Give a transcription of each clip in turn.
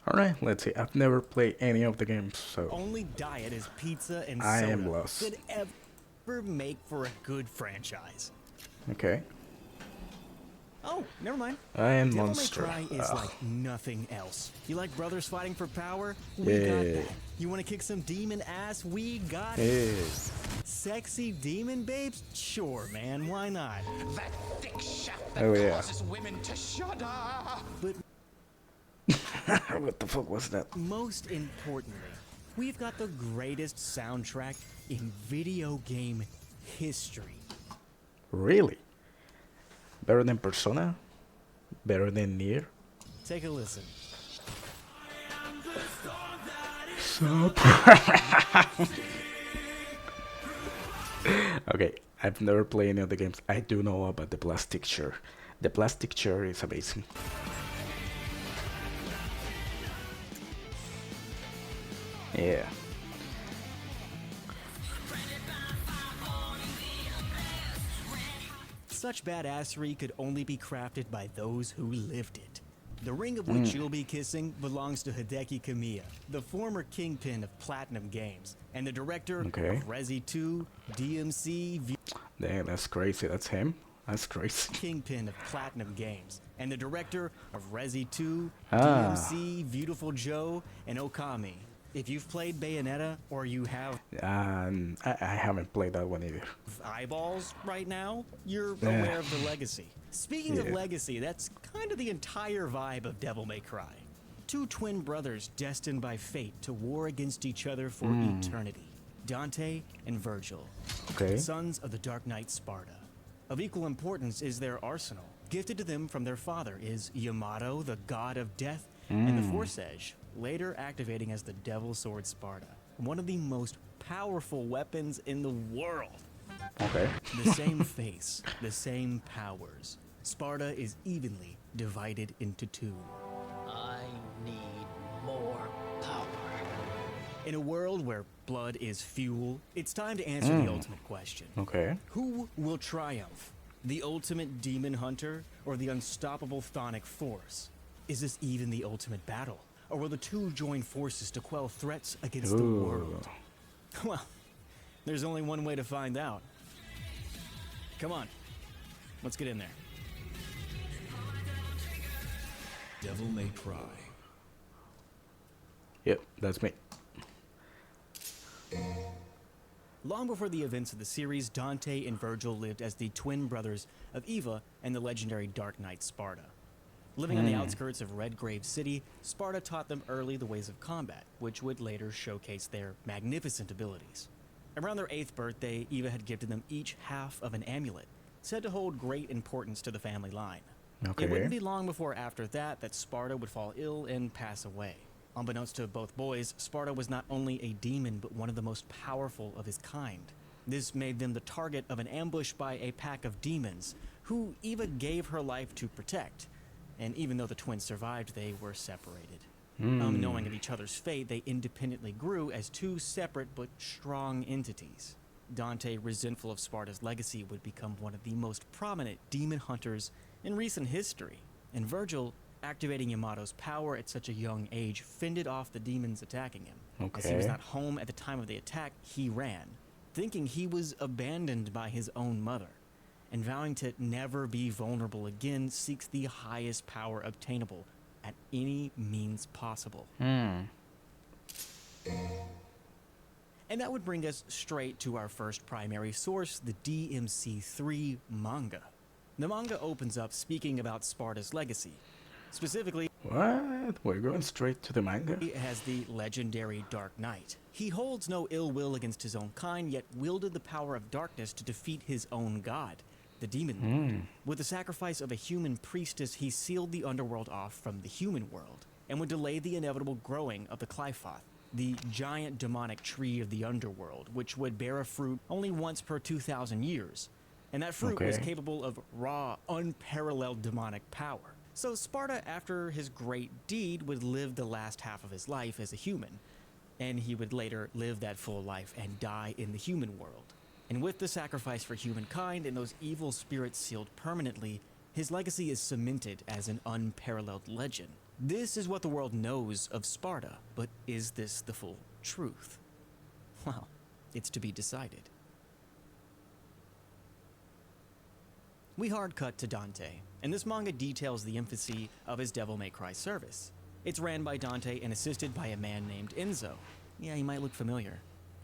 Alright, let's see. I've never played any of the games, so Only diet is pizza and I soda am lost. could ever make for a good franchise. Okay. Oh, never mind. I am Devil May Monster. Cry is Ugh. like nothing else. You like brothers fighting for power? We got Yeah. that. You want to kick some demon ass? We got Yeah. it. Sexy demon babes? Sure, man. Why not? That thick shaft that Oh, yeah. causes women to shudder. But What the fuck was that? most importantly, we've got the greatest soundtrack in video game history. Really? Better than Persona? Better than Nier? Take a listen. Okay, I've never played any of the games. I do know about the plastic chair. The plastic chair is amazing. Yeah. Such badassery could only be crafted by those who lived it. The ring of which you'll be kissing belongs to Hideki Kamiya, the former kingpin of Platinum Games, and the director Okay. of Resi 2, DMC, Damn, that's crazy. That's him? That's crazy. kingpin of Platinum Games, and the director of Resi 2, Ah. DMC, Beautiful Joe, and Okami. If you've played Bayonetta or you have I haven't played that one either. eyeballs right now, you're Yeah. aware of the legacy. Speaking of Yeah. legacy, that's kind of the entire vibe of Devil May Cry. Two twin brothers destined by fate to war against each other for eternity. Dante and Virgil, Okay. sons of the Dark Knight Sparta. Of equal importance is their arsenal. Gifted to them from their father is Yamato, the god of death, and the Force Edge, later activating as the Devil Sword Sparta, one of the most powerful weapons in the world. Okay. The same face, the same powers. Sparta is evenly divided into two. I need more power. In a world where blood is fuel, it's time to answer the ultimate question. Okay. Who will triumph? The ultimate demon hunter or the unstoppable Thonic force? Is this even the ultimate battle? Or will the two join forces to quell threats against the Ooh. world? Well, there's only one way to find out. Come on, let's get in there. Devil May Cry. Yep, that's me. Long before the events of the series, Dante and Virgil lived as the twin brothers of Eva and the legendary Dark Knight Sparta. Living on the outskirts of Redgrave City, Sparta taught them early the ways of combat, which would later showcase their magnificent abilities. Around their 8th birthday, Eva had gifted them each half of an amulet, said to hold great importance to the family line. Okay. It wouldn't be long before after that Sparta would fall ill and pass away. Unbeknownst to both boys, Sparta was not only a demon but one of the most powerful of his kind. This made them the target of an ambush by a pack of demons, who Eva gave her life to protect. And even though the twins survived, they were separated. Knowing of each other's fate, they independently grew as two separate but strong entities. Dante, resentful of Sparta's legacy, would become one of the most prominent demon hunters in recent history. And Virgil, activating Yamato's power at such a young age, fended off the demons attacking him. As he was Okay. not home at the time of the attack, he ran, thinking he was abandoned by his own mother. And vowing to never be vulnerable again, seeks the highest power obtainable at any means possible. And that would bring us straight to our first primary source, the DMC3 manga. The manga opens up speaking about Sparta's legacy. Specifically, What? We're going straight to the manga? he has the legendary Dark Knight. He holds no ill will against his own kind, yet wielded the power of darkness to defeat his own god, the Demon Lord. With the sacrifice of a human priestess, he sealed the underworld off from the human world, and would delay the inevitable growing of the Qliphoth, the giant demonic tree of the underworld, which would bear a fruit only once per 2,000 years. And that fruit was Okay. capable of raw, unparalleled demonic power. So Sparta, after his great deed, would live the last half of his life as a human, and he would later live that full life and die in the human world. And with the sacrifice for humankind and those evil spirits sealed permanently, his legacy is cemented as an unparalleled legend. This is what the world knows of Sparta, but is this the full truth? Well, it's to be decided. We hard cut to Dante, and this manga details the infancy of his Devil May Cry service. It's ran by Dante and assisted by a man named Enzo. Yeah, he might look familiar.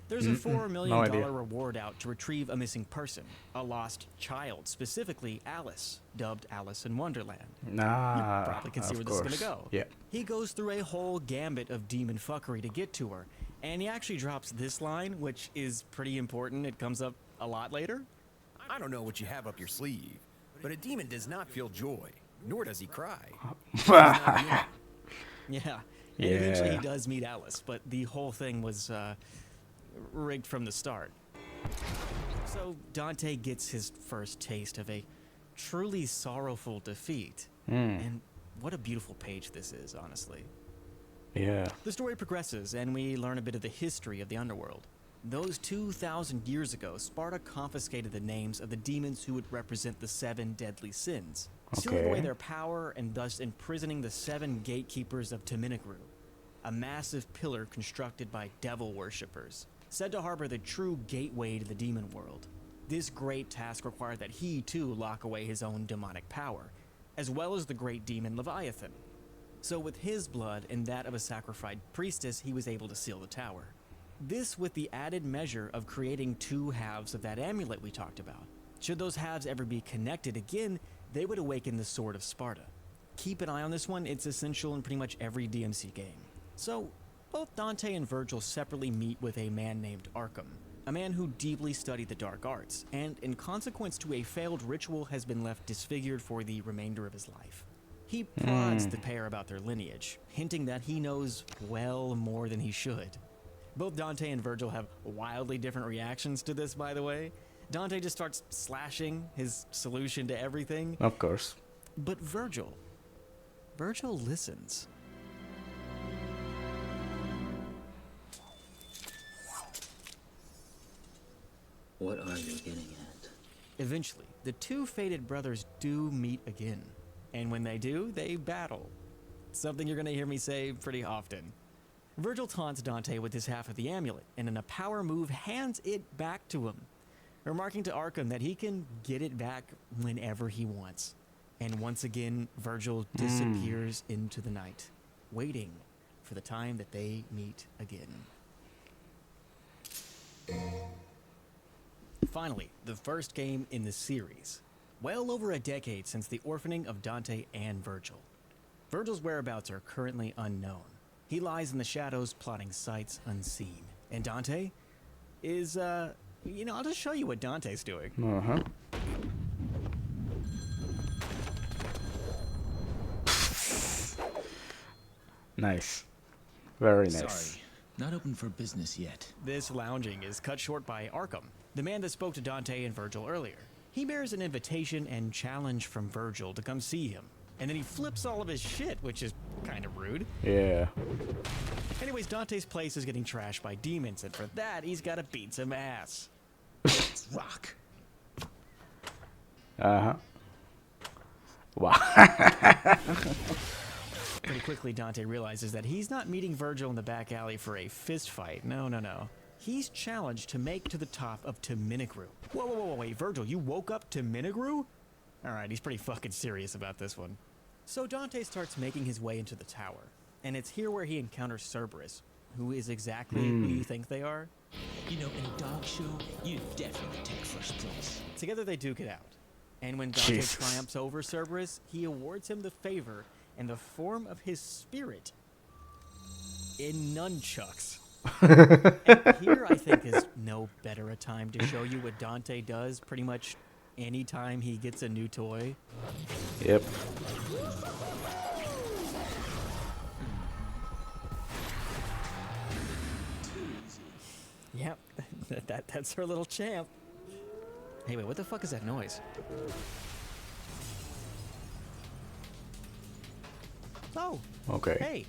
There's a $4 million idea. reward out to retrieve a missing person, a lost child, specifically Alice, dubbed Alice in Wonderland. Nah, Probably can see of where this is course. gonna go. Yeah. He goes through a whole gambit of demon fuckery to get to her, and he actually drops this line, which is pretty important. It comes up a lot later. I don't know what you have up your sleeve, but a demon does not feel joy, nor does he cry. Yeah. And eventually he Yeah. does meet Alice, but the whole thing was rigged from the start. So Dante gets his first taste of a truly sorrowful defeat. And what a beautiful page this is, honestly. Yeah. The story progresses, and we learn a bit of the history of the underworld. Those 2,000 years ago, Sparta confiscated the names of the demons who would represent the 7 deadly sins, sealing away Okay. their power and thus imprisoning the 7 gatekeepers of Teminagru, a massive pillar constructed by devil worshippers, said to harbor the true gateway to the demon world. This great task required that he, too, lock away his own demonic power, as well as the great demon Leviathan. So with his blood and that of a sacrificed priestess, he was able to seal the tower. This with the added measure of creating 2 halves of that amulet we talked about. Should those halves ever be connected again, they would awaken the Sword of Sparta. Keep an eye on this one, it's essential in pretty much every DMC game. So, both Dante and Virgil separately meet with a man named Arkham, a man who deeply studied the dark arts, and in consequence to a failed ritual has been left disfigured for the remainder of his life. He prods the pair about their lineage, hinting that he knows well more than he should. Both Dante and Virgil have wildly different reactions to this, by the way. Dante just starts slashing his solution to everything, Of course. but Virgil listens. What are you getting at? Eventually, the 2 fated brothers do meet again, and when they do, they battle. Something you're gonna hear me say pretty often. Virgil taunts Dante with his half of the amulet, and in a power move hands it back to him, remarking to Arkham that he can get it back whenever he wants. And once again, Virgil disappears into the night, waiting for the time that they meet again. Finally, the first game in the series. Well over a decade since the orphaning of Dante and Virgil. Virgil's whereabouts are currently unknown. He lies in the shadows plotting sights unseen. And Dante is, I'll just show you what Dante's doing. Uh-huh. Nice. Very nice. Sorry, not open for business yet. This lounging is cut short by Arkham, the man that spoke to Dante and Virgil earlier. He bears an invitation and challenge from Virgil to come see him. And then he flips all of his shit, which is kind of rude. Yeah. Anyways, Dante's place is getting trashed by demons, and for that, he's gotta beat some ass. Rock. Uh-huh. Wow. Pretty quickly, Dante realizes that he's not meeting Virgil in the back alley for a fist fight. No. He's challenged to make to the top of Teminagru. Whoa, wait, Virgil, you woke up Teminagru? Alright, he's pretty fucking serious about this one. So Dante starts making his way into the tower, and it's here where he encounters Cerberus, who is exactly who you think they are. You know, in a dog show, you definitely take first place. Together they duke it out, and when Dante Jesus. triumphs over Cerberus, he awards him the favor in the form of his spirit in nunchucks. And here I think is no better a time to show you what Dante does pretty much anytime he gets a new toy. Yep. Yep, that's her little champ. Hey, wait, what the fuck is that noise? Oh, Okay. hey.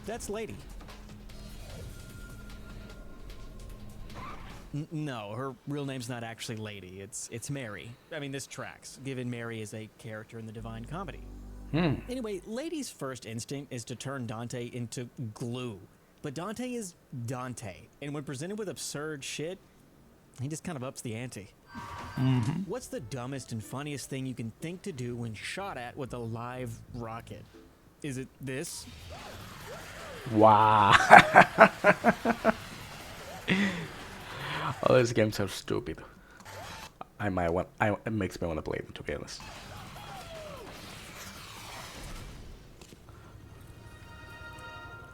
That's Lady. No, her real name's not actually Lady. It's Mary. I mean, this tracks, given Mary is a character in the Divine Comedy. Anyway, Lady's first instinct is to turn Dante into glue. But Dante is Dante, and when presented with absurd shit, he just kind of ups the ante. What's the dumbest and funniest thing you can think to do when shot at with a live rocket? Is it this? Wow. All these games are stupid. It makes me want to play them, to be honest.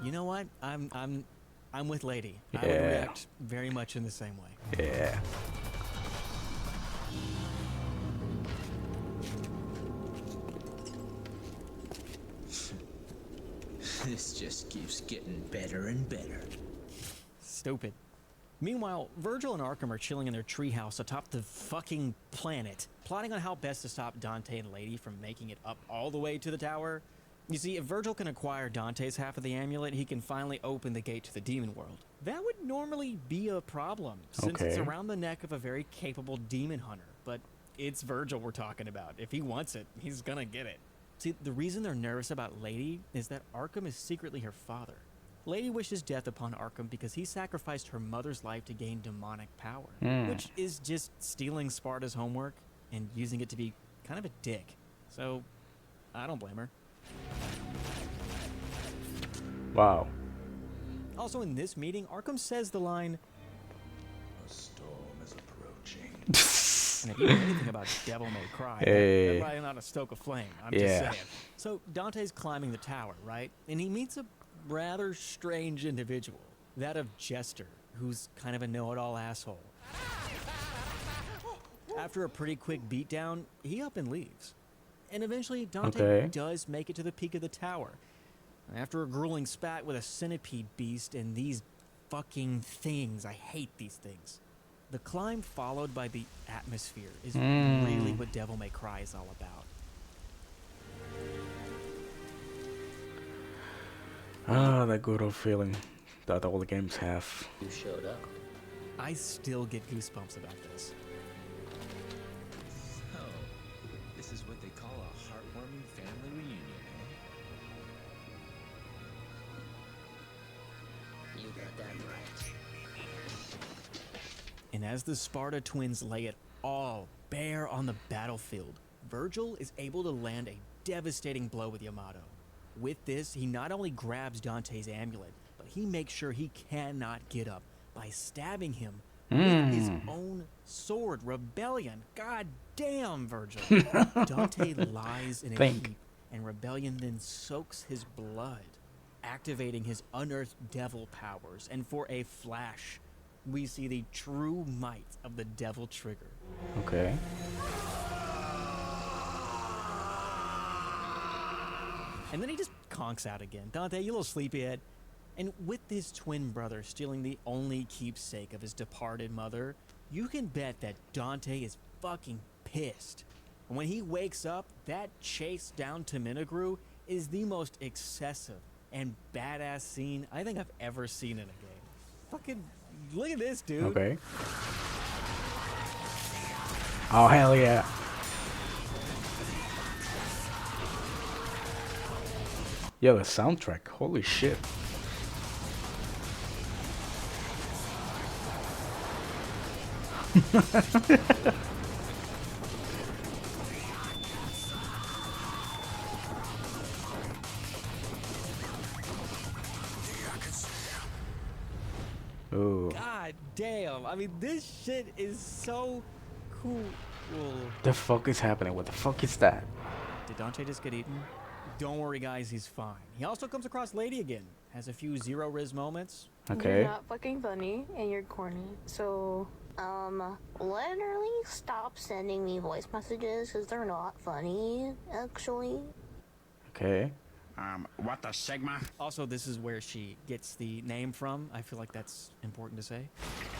You know what? I'm with Lady. I would Yeah. react very much in the same way. Yeah. This just keeps getting better and better. Stupid. Meanwhile, Virgil and Arkham are chilling in their treehouse atop the fucking planet, plotting on how best to stop Dante and Lady from making it up all the way to the tower. You see, if Virgil can acquire Dante's half of the amulet, he can finally open the gate to the demon world. That would normally be a problem, since it's Okay. around the neck of a very capable demon hunter. But it's Virgil we're talking about. If he wants it, he's gonna get it. See, the reason they're nervous about Lady is that Arkham is secretly her father. Lady wishes death upon Arkham because he sacrificed her mother's life to gain demonic power, which is just stealing Sparta's homework and using it to be kind of a dick. So, I don't blame her. Wow. Also, in this meeting, Arkham says the line, A storm is approaching. and if you know anything about Devil May Cry, Hey. that's probably not a stoke of flame. I'm Yeah. just saying. So Dante's climbing the tower, right? And he meets a rather strange individual, that of Jester, who's kind of a know-it-all asshole. After a pretty quick beatdown, he up and leaves. And eventually, Dante Okay. does make it to the peak of the tower. After a grueling spat with a centipede beast and these fucking things, I hate these things. The climb followed by the atmosphere is really what Devil May Cry is all about. Ah, that good old feeling that all the games have. You showed up. I still get goosebumps about this. Oh, this is what they call a heartwarming family reunion, eh? You got that right. And as the Sparta twins lay it all bare on the battlefield, Virgil is able to land a devastating blow with Yamato. With this, he not only grabs Dante's amulet, but he makes sure he cannot get up by stabbing him with his own sword. Rebellion. God damn, Virgil. Dante lies in a Think. heap, and Rebellion then soaks his blood, activating his unearthed devil powers. And for a flash, we see the true might of the devil trigger. Okay. And then he just conks out again. Dante, you little sleepyhead. And with his twin brother stealing the only keepsake of his departed mother, you can bet that Dante is fucking pissed. And when he wakes up, that chase down to Minogru is the most excessive and badass scene I think I've ever seen in a game. Fucking look at this, dude. Okay. Oh, hell yeah. Yo, the soundtrack. Holy shit. Ooh. God damn. I mean, this shit is so cool. The fuck is happening? What the fuck is that? Did Dante just get eaten? Don't worry, guys, he's fine. He also comes across Lady again. Has a few zero riz moments. Okay. You're not fucking funny and you're corny. So, literally stop sending me voice messages because they're not funny, actually. Okay. What the Sigma? Also, this is where she gets the name from. I feel like that's important to say.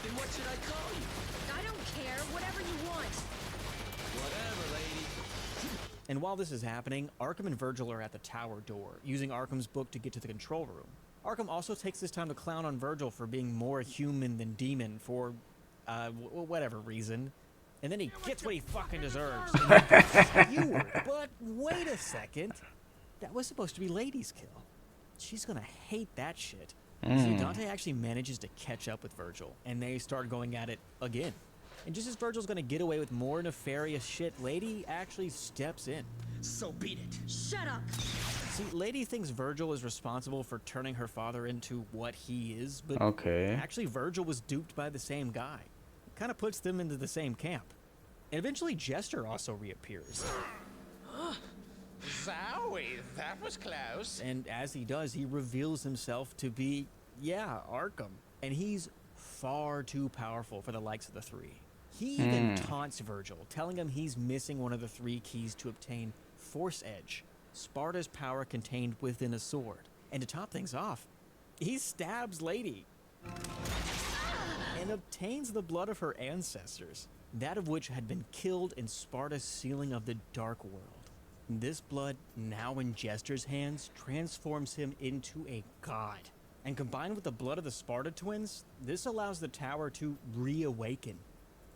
Then what should I call you? I don't care. Whatever you want. Whatever, lady. And while this is happening, Arkham and Virgil are at the tower door, using Arkham's book to get to the control room. Arkham also takes this time to clown on Virgil for being more human than demon for, whatever reason. And then he gets what he fucking deserves. And he gets skewered. But wait a second. that was supposed to be Lady's kill. She's gonna hate that shit. See, Dante actually manages to catch up with Virgil, and they start going at it again. And just as Virgil's gonna get away with more nefarious shit, Lady actually steps in. So beat it. Shut up! See, Lady thinks Virgil is responsible for turning her father into what he is, but Okay. actually Virgil was duped by the same guy. Kind of puts them into the same camp. And eventually Jester also reappears. Zowie, that was close. And as he does, he reveals himself to be, Arkham. And he's far too powerful for the likes of the three. He even taunts Virgil, telling him he's missing one of the 3 keys to obtain Force Edge, Sparta's power contained within a sword. And to top things off, he stabs Lady and obtains the blood of her ancestors, that of which had been killed in Sparta's sealing of the Dark World. This blood, now in Jester's hands, transforms him into a god. And combined with the blood of the Sparta twins, this allows the tower to reawaken.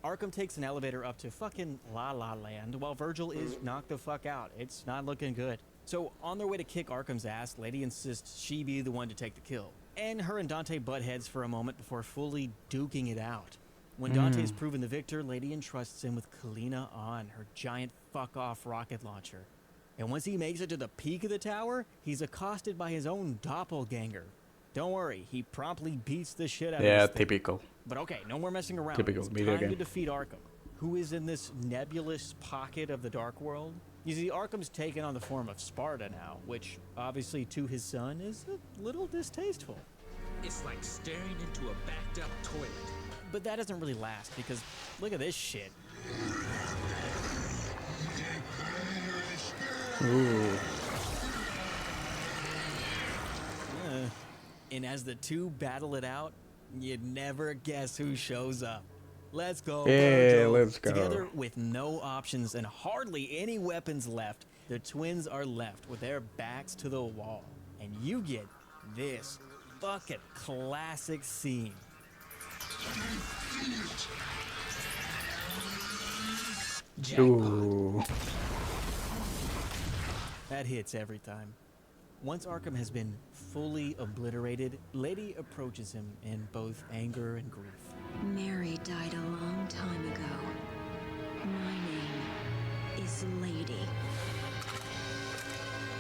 Arkham takes an elevator up to fucking La La Land while Virgil is knocked the fuck out. It's not looking good. So on their way to kick Arkham's ass, Lady insists she be the one to take the kill. And her and Dante butt heads for a moment before fully duking it out. When Dante's proven the victor, Lady entrusts him with Kalina on, her giant fuck-off rocket launcher. And once he makes it to the peak of the tower, he's accosted by his own doppelganger. Don't worry, he promptly beats the shit out of Yeah, this thing. typical. But okay, no more messing around. Typical It's video time to game. defeat Arkham, who is in this nebulous pocket of the Dark World. You see, Arkham's taken on the form of Sparta now, which, obviously to his son, is a little distasteful. It's like staring into a backed up toilet. But that doesn't really last, because look at this shit. Ooh. And as the two battle it out, you'd never guess who shows up. Let's go, Yeah, Virgil. let's go. Together with no options and hardly any weapons left, the twins are left with their backs to the wall. And you get this fucking classic scene. Ooh. That hits every time. Once Arkham has been fully obliterated, Lady approaches him in both anger and grief. Mary died a long time ago. My name is Lady.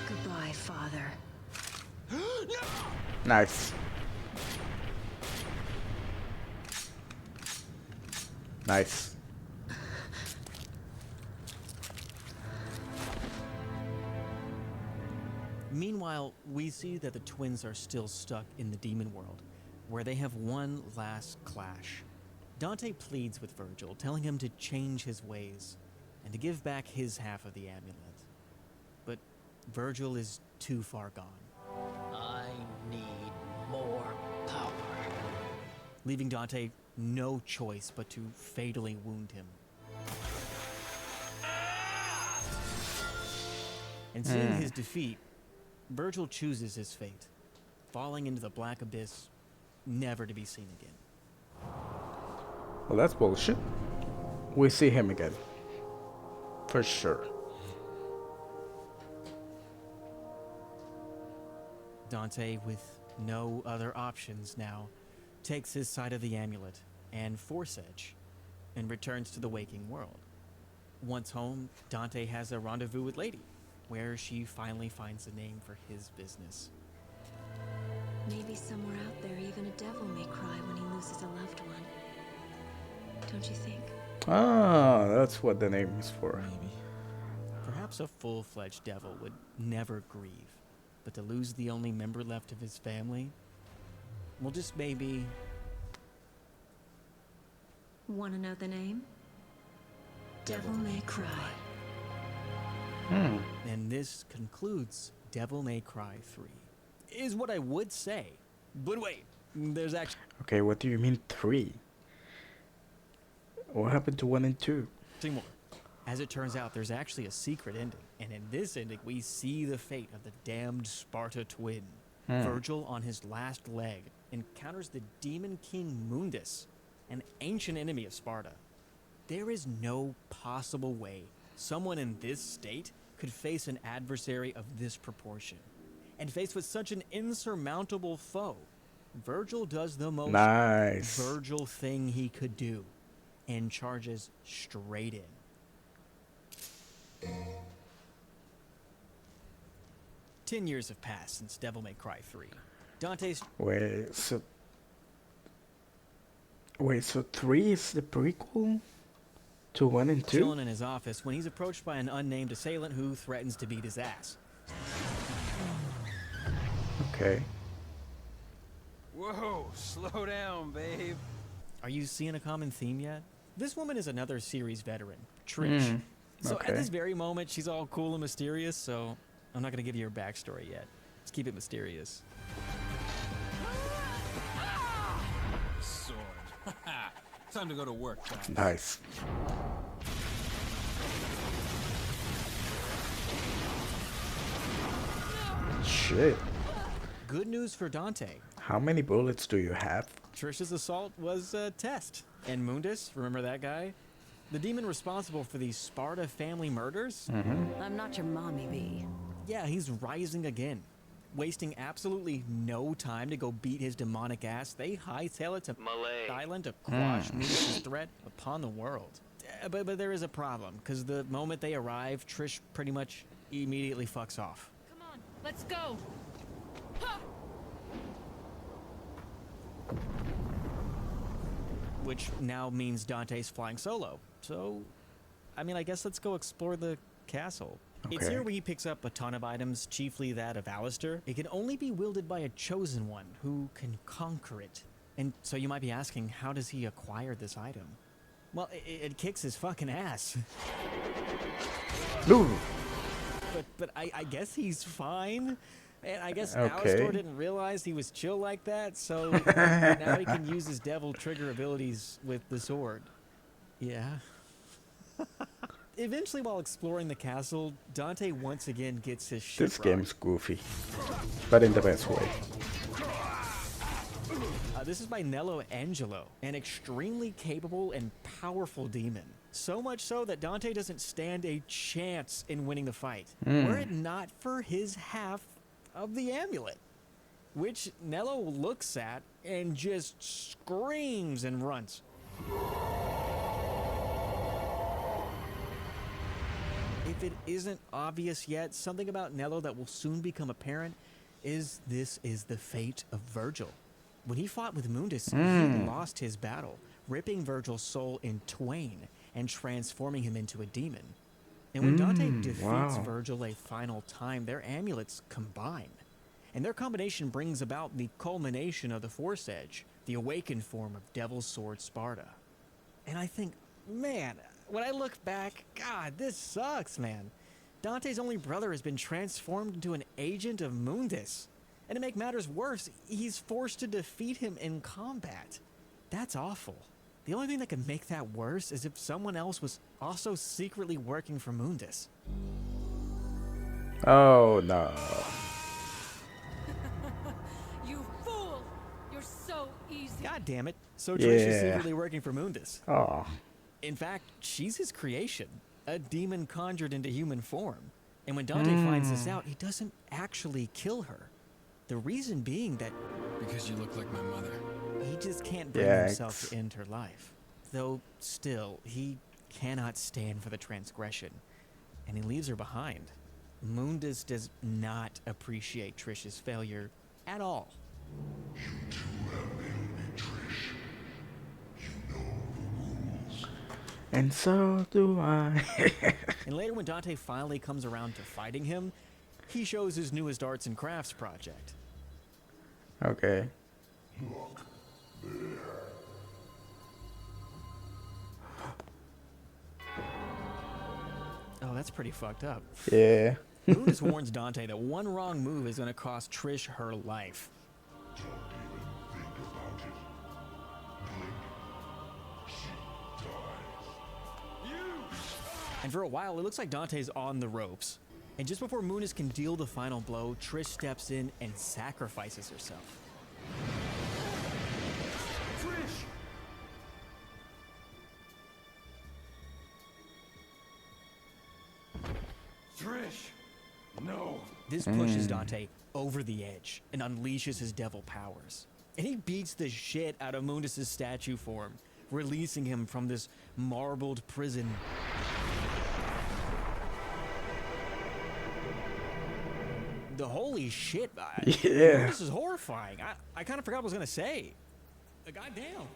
Goodbye, Father. Nice. Nice. Meanwhile, we see that the twins are still stuck in the demon world, where they have one last clash. Dante pleads with Virgil, telling him to change his ways and to give back his half of the amulet. But Virgil is too far gone, I need more power. leaving Dante no choice but to fatally wound him. And seeing his defeat, Virgil chooses his fate, falling into the black abyss, never to be seen again. Well, that's bullshit. We see him again. For sure. Dante, with no other options now, takes his side of the amulet and Force Edge and returns to the waking world. Once home, Dante has a rendezvous with Lady, where she finally finds a name for his business. Maybe somewhere out there, even a devil may cry when he loses a loved one. Don't you think? Ah, that's what the name is for. Maybe. Perhaps a full-fledged devil would never grieve, but to lose the only member left of his family, well, just maybe. Want to know the name? Devil May Cry. And this concludes Devil May Cry 3. Is what I would say. But wait, there's actually Okay, what do you mean 3? What happened to 1 and 2? more. As it turns out, there's actually a secret ending. And in this ending, we see the fate of the damned Sparta twin. Virgil, on his last leg, encounters the Demon King Mundus, an ancient enemy of Sparta. There is no possible way someone in this state could face an adversary of this proportion. And faced with such an insurmountable foe, Virgil does the most Nice. Virgil thing he could do and charges straight in. 10 years have passed since Devil May Cry 3. Dante's Wait, so 3 is the prequel to 1 and 2? chilling in his office when he's approached by an unnamed assailant who threatens to beat his ass. Okay. Whoa, slow down, babe. Are you seeing a common theme yet? This woman is another series veteran, Trish. So okay. at this very moment, she's all cool and mysterious, so I'm not going to give you her backstory yet. Let's keep it mysterious. Sword. Time to go to work, guys. Nice. Shit. Good news for Dante. How many bullets do you have? Trish's assault was a test. And Mundus, remember that guy? The demon responsible for these Sparta family murders? I'm not your mommy bee. Yeah, he's rising again. Wasting absolutely no time to go beat his demonic ass, they hightail it to Malay Island to quash Mundus' threat upon the world. But there is a problem, because the moment they arrive, Trish pretty much immediately fucks off. Come on, let's go. Which now means Dante's flying solo. So, I mean, I guess let's go explore the castle. It's Okay. here where he picks up a ton of items, chiefly that of Alistair. It can only be wielded by a chosen one who can conquer it. And so you might be asking, how does he acquire this item? Well, it kicks his fucking ass. Ooh. But I guess he's fine. And I guess Okay. Alistair didn't realize he was chill like that, so now he can use his devil trigger abilities with the sword. Yeah. Eventually, while exploring the castle, Dante once again gets his shit This rocked. game's goofy, but in the best way. This is by Nello Angelo, an extremely capable and powerful demon. So much so that Dante doesn't stand a chance in winning the fight, were it not for his half of the amulet, which Nello looks at and just screams and runs. If it isn't obvious yet, something about Nello that will soon become apparent is this is the fate of Virgil. When he fought with Mundus, he lost his battle, ripping Virgil's soul in twain and transforming him into a demon. And when Dante defeats Virgil a final time, their amulets combine. And their combination brings about the culmination of the Force Edge, the awakened form of Devil's Sword Sparta. And I think, man, when I look back, God, this sucks, man. Dante's only brother has been transformed into an agent of Mundus. And to make matters worse, he's forced to defeat him in combat. That's awful. The only thing that could make that worse is if someone else was also secretly working for Mundus. Oh no. You fool! You're so easy. God damn it. So Trish is Yeah. secretly working for Mundus. Oh. In fact, she's his creation, a demon conjured into human form. And when Dante finds this out, he doesn't actually kill her. The reason being that Because you look like my mother. he just can't bring himself to end her life. Though, still, he cannot stand for the transgression. And he leaves her behind. Mundus does not appreciate Trish's failure at all. And so do I. And later when Dante finally comes around to fighting him, he shows his newest arts and crafts project. Okay. Oh, that's pretty fucked up. Yeah. Mundus warns Dante that one wrong move is going to cost Trish her life. And for a while, it looks like Dante's on the ropes. And just before Mundus can deal the final blow, Trish steps in and sacrifices herself. Trish! This pushes Dante over the edge and unleashes his devil powers. And he beats the shit out of Mundus' statue form, releasing him from this marbled prison. The holy shit, Yeah. Mundus is horrifying. I kind of forgot what I was gonna say. Goddamn.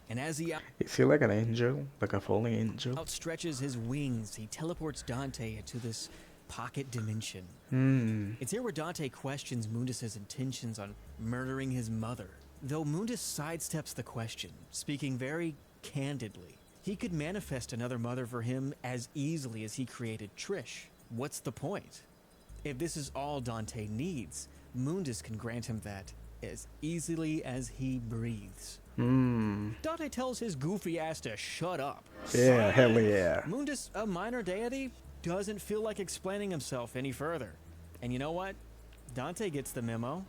And as he Is he like an angel? Like a falling angel? outstretches his wings, he teleports Dante into this pocket dimension. It's here where Dante questions Mundus' intentions on murdering his mother. Though Mundus sidesteps the question, speaking very candidly. He could manifest another mother for him as easily as he created Trish. What's the point? If this is all Dante needs, Mundus can grant him that as easily as he breathes. Dante tells his goofy ass to shut up. Yeah, hell yeah. Mundus, a minor deity, doesn't feel like explaining himself any further. And you know what? Dante gets the memo.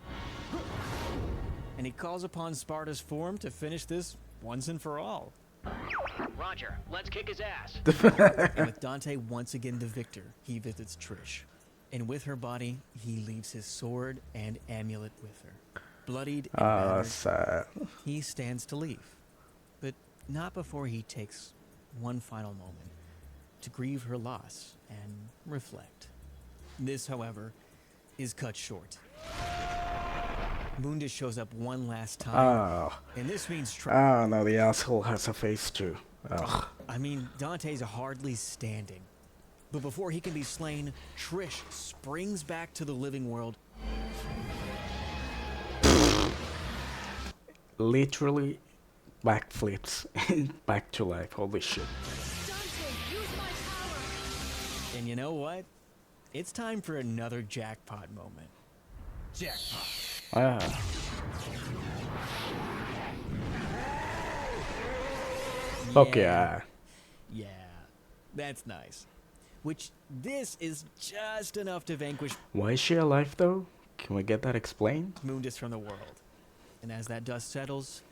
And he calls upon Sparta's form to finish this once and for all. Roger, let's kick his ass. And with Dante once again the victor, he visits Trish. And with her body, he leaves his sword and amulet with her. Bloodied and battered, Sad. he stands to leave. But not before he takes one final moment to grieve her loss and reflect. This, however, is cut short. Mundus shows up one last time. Oh. And this means Oh no, the asshole has a face too. Ugh. I mean, Dante's hardly standing. But before he can be slain, Trish springs back to the living world. Literally backflips back to life. Holy shit. And you know what? It's time for another jackpot moment. Jackpot. Ah. Fuck yeah. Yeah, that's nice. Which, this is just enough to vanquish Why is she alive though? Can we get that explained? Mundus from the world. And as that dust settles,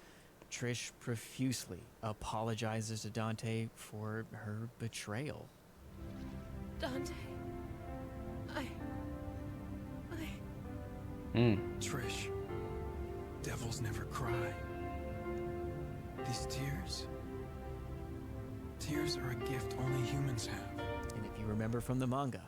Trish profusely apologizes to Dante for her betrayal. Dante. Trish, devils never cry. These tears are a gift only humans have. And if you remember from the manga,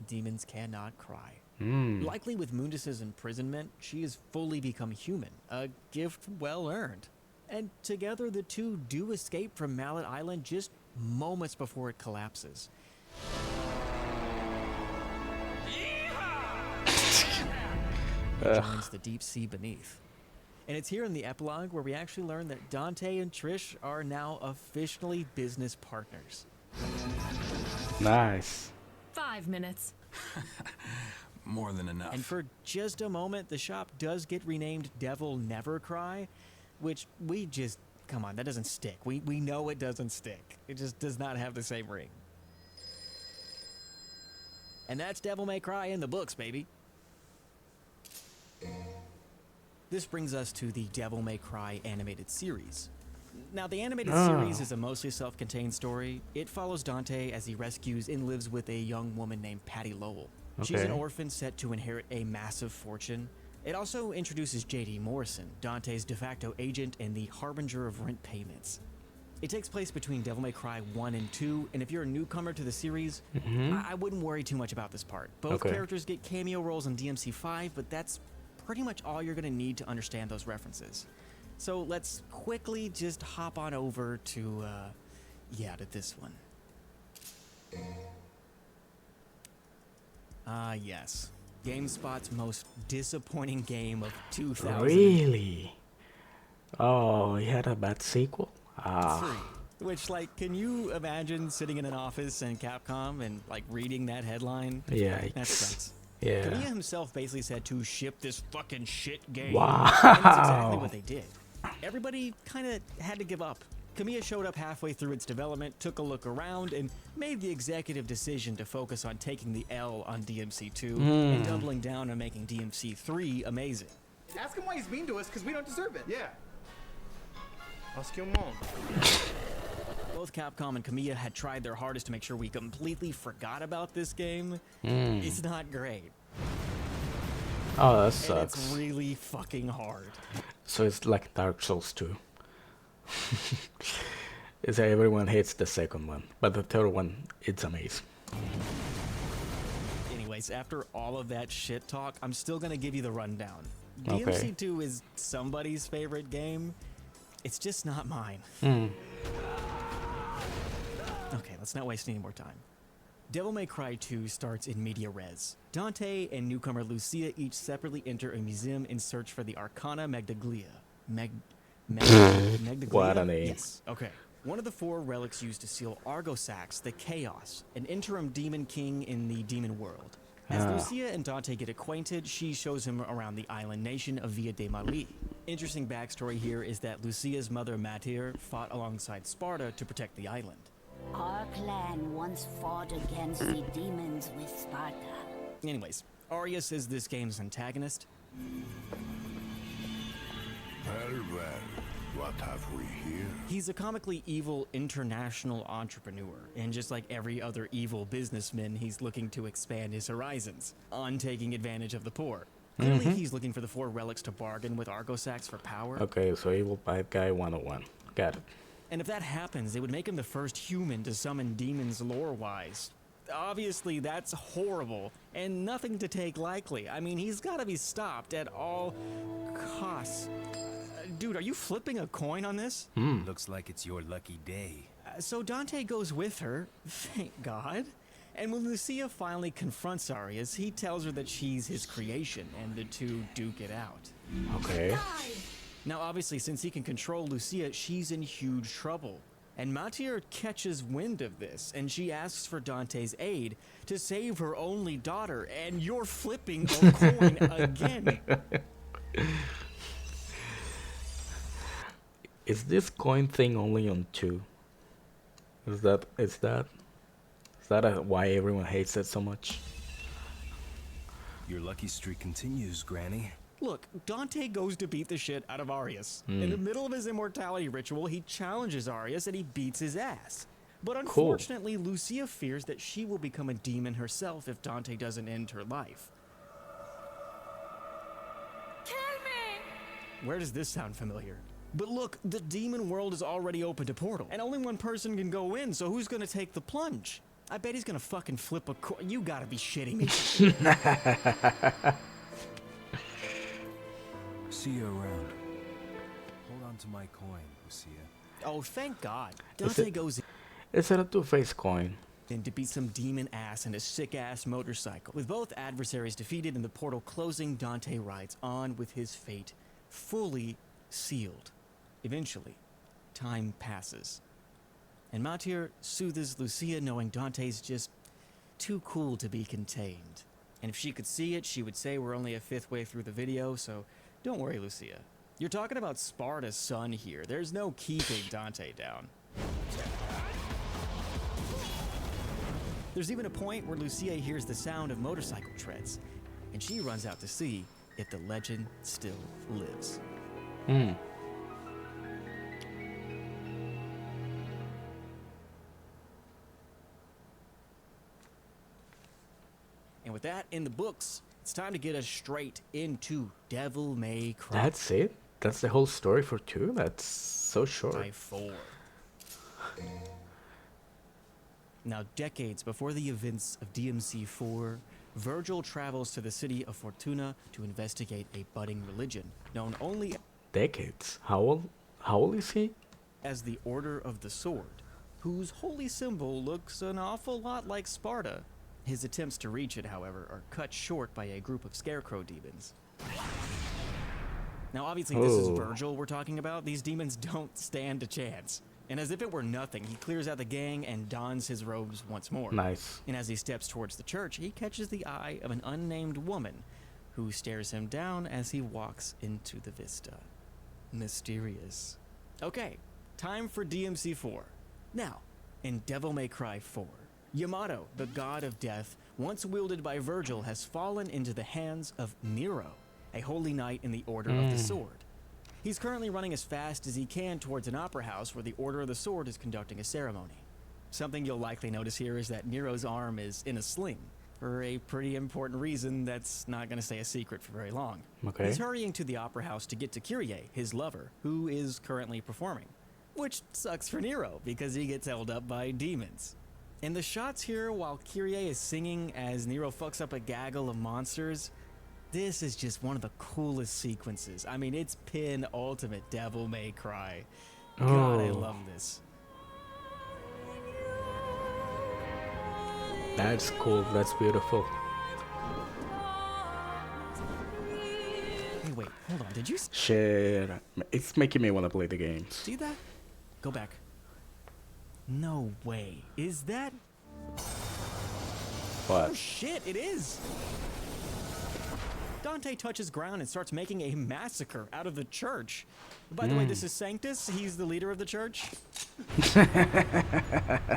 demons cannot cry. Hmm. Likely with Mundus' imprisonment, she has fully become human, a gift well earned. And together the two do escape from Mallet Island just moments before it collapses. It joins the deep sea beneath. And it's here in the epilogue where we actually learn that Dante and Trish are now officially business partners. Nice. 5 minutes. More than enough. And for just a moment, the shop does get renamed Devil Never Cry, which we just, come on, that doesn't stick. We know it doesn't stick. It just does not have the same ring. And that's Devil May Cry in the books, baby. This brings us to the Devil May Cry animated series. Now, the animated series is a mostly self-contained story. It follows Dante as he rescues and lives with a young woman named Patty Lowell. She's an orphan set to inherit a massive fortune. It also introduces J.D. Morrison, Dante's de facto agent and the harbinger of rent payments. It takes place between Devil May Cry 1 and 2, and if you're a newcomer to the series, I wouldn't worry too much about this part. Both characters get cameo roles in DMC5, but that's pretty much all you're going to need to understand those references. So let's quickly just hop on over to this one. Yes. GameSpot's most disappointing game of 2000. Really? Oh, he had a bad sequel? Which, like, can you imagine sitting in an office in Capcom and, like, reading that headline? Yikes. That sucks. Yeah. Kamiya himself basically said to ship this fucking shit game. Wow. And that's exactly what they did. Everybody kind of had to give up. Kamiya showed up halfway through its development, took a look around, and made the executive decision to focus on taking the L on DMC2 and doubling down on making DMC3 amazing. Ask him why he's mean to us, because we don't deserve it. Yeah. Ask him on. Both Capcom and Kamiya had tried their hardest to make sure we completely forgot about this game. It's not great. Oh, that And sucks. it's really fucking hard. So it's like Dark Souls 2. It's everyone hates the second one, but the third one, it's amazing. Anyways, after all of that shit talk, I'm still gonna give you the rundown. Okay. DMC2 is somebody's favorite game. It's just not mine. Hmm. Okay, let's not waste any more time. Devil May Cry 2 starts in media res. Dante and newcomer Lucia each separately enter a museum in search for the Arcana Magdaglia. Magdaglia? What a name. Yes, okay. One of the 4 relics used to seal Argosax, the Chaos, an interim demon king in the demon world. As Lucia and Dante get acquainted, she shows him around the island nation of Via de Mali. Interesting backstory here is that Lucia's mother Matir fought alongside Sparta to protect the island. Our clan once fought against the demons with Sparta. Anyways, Arius is this game's antagonist. Well, what have we here? He's a comically evil international entrepreneur, and just like every other evil businessman, he's looking to expand his horizons, on taking advantage of the poor. Clearly, he's looking for the 4 relics to bargain with Argosax for power. Okay, so evil bad guy 101. Got it. And if that happens, it would make him the first human to summon demons lore-wise. Obviously, that's horrible, and nothing to take lightly. I mean, he's gotta be stopped at all costs. Dude, are you flipping a coin on this? Looks like it's your lucky day. So Dante goes with her, thank God. And when Lucia finally confronts Arius, he tells her that she's his creation, and the two duke it out. Okay. Now, obviously, since he can control Lucia, she's in huge trouble. And Matir catches wind of this, and she asks for Dante's aid to save her only daughter, and you're flipping a coin again. Is this coin thing only on 2? Is that why everyone hates it so much? Your lucky streak continues, Granny. Look, Dante goes to beat the shit out of Arius. In the middle of his immortality ritual, he challenges Arius and he beats his ass. But unfortunately, Lucia fears that she will become a demon herself if Dante doesn't end her life. Kill me! Where does this sound familiar? But look, the demon world is already open to portal, and only one person can go in, so who's gonna take the plunge? I bet he's gonna fucking flip a coin. You gotta be shitting me. See you around. Hold on to my coin, Lucia. Oh, thank God. Dante goes Is it a 2-faced coin? in to beat some demon ass and a sick-ass motorcycle. With both adversaries defeated and the portal closing, Dante rides on with his fate fully sealed. Eventually, time passes. And Matir soothes Lucia knowing Dante's just too cool to be contained. And if she could see it, she would say we're only a 5th way through the video, so don't worry, Lucia. You're talking about Sparta's son here. There's no keeping Dante down. There's even a point where Lucia hears the sound of motorcycle treads, and she runs out to see if the legend still lives. And with that in the books, it's time to get us straight into Devil May Cry. That's it? That's the whole story for 2? That's so short. By 4. Now, decades before the events of DMC4, Virgil travels to the city of Fortuna to investigate a budding religion known only Decades? How old is he? as the Order of the Sword, whose holy symbol looks an awful lot like Sparta. His attempts to reach it, however, are cut short by a group of scarecrow demons. Now, obviously, this is Virgil we're talking about. These demons don't stand a chance. And as if it were nothing, he clears out the gang and dons his robes once more. Nice. And as he steps towards the church, he catches the eye of an unnamed woman who stares him down as he walks into the vista. Mysterious. Okay, time for DMC4. Now, in Devil May Cry 4, Yamato, the god of death, once wielded by Virgil, has fallen into the hands of Nero, a holy knight in the Order of the Sword. He's currently running as fast as he can towards an opera house where the Order of the Sword is conducting a ceremony. Something you'll likely notice here is that Nero's arm is in a sling. for a pretty important reason that's not going to stay a secret for very long. Okay. He's hurrying to the opera house to get to Kyrie, his lover, who is currently performing. Which sucks for Nero, because he gets held up by demons. And the shots here while Kyrie is singing as Nero fucks up a gaggle of monsters, this is just one of the coolest sequences. I mean, it's pin ultimate Devil May Cry. God, I love this. That's cool. That's beautiful. Hey, wait, hold on. Did you Shit. It's making me want to play the games. see that? Go back. No way. Is that? What? Oh shit, it is. Dante touches ground and starts making a massacre out of the church. By the way, this is Sanctus. He's the leader of the church.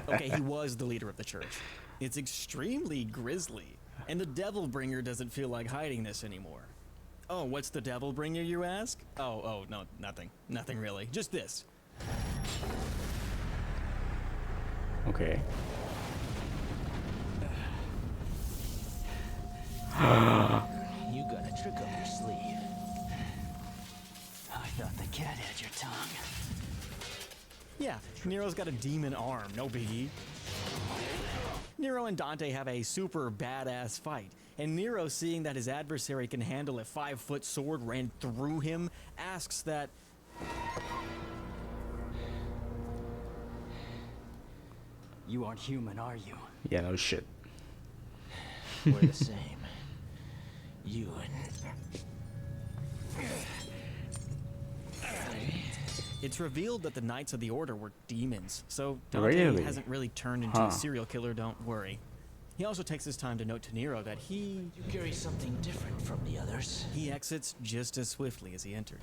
Okay, he was the leader of the church. It's extremely grisly. And the Devil Bringer doesn't feel like hiding this anymore. Oh, what's the Devil Bringer, you ask? Oh, no, nothing. Nothing really. Just this. Okay. You got a trick up your sleeve. I thought the cat had your tongue. Yeah, Nero's got a demon arm, no biggie. Nero and Dante have a super badass fight, and Nero, seeing that his adversary can handle a 5-foot sword ran through him, asks that... You aren't human, are you? Yeah, no shit. We're the same. You and... It's revealed that the Knights of the Order were demons, so Dante Really? hasn't really turned into a serial killer, don't worry. He also takes his time to note to Nero that You carry something different from the others. he exits just as swiftly as he entered.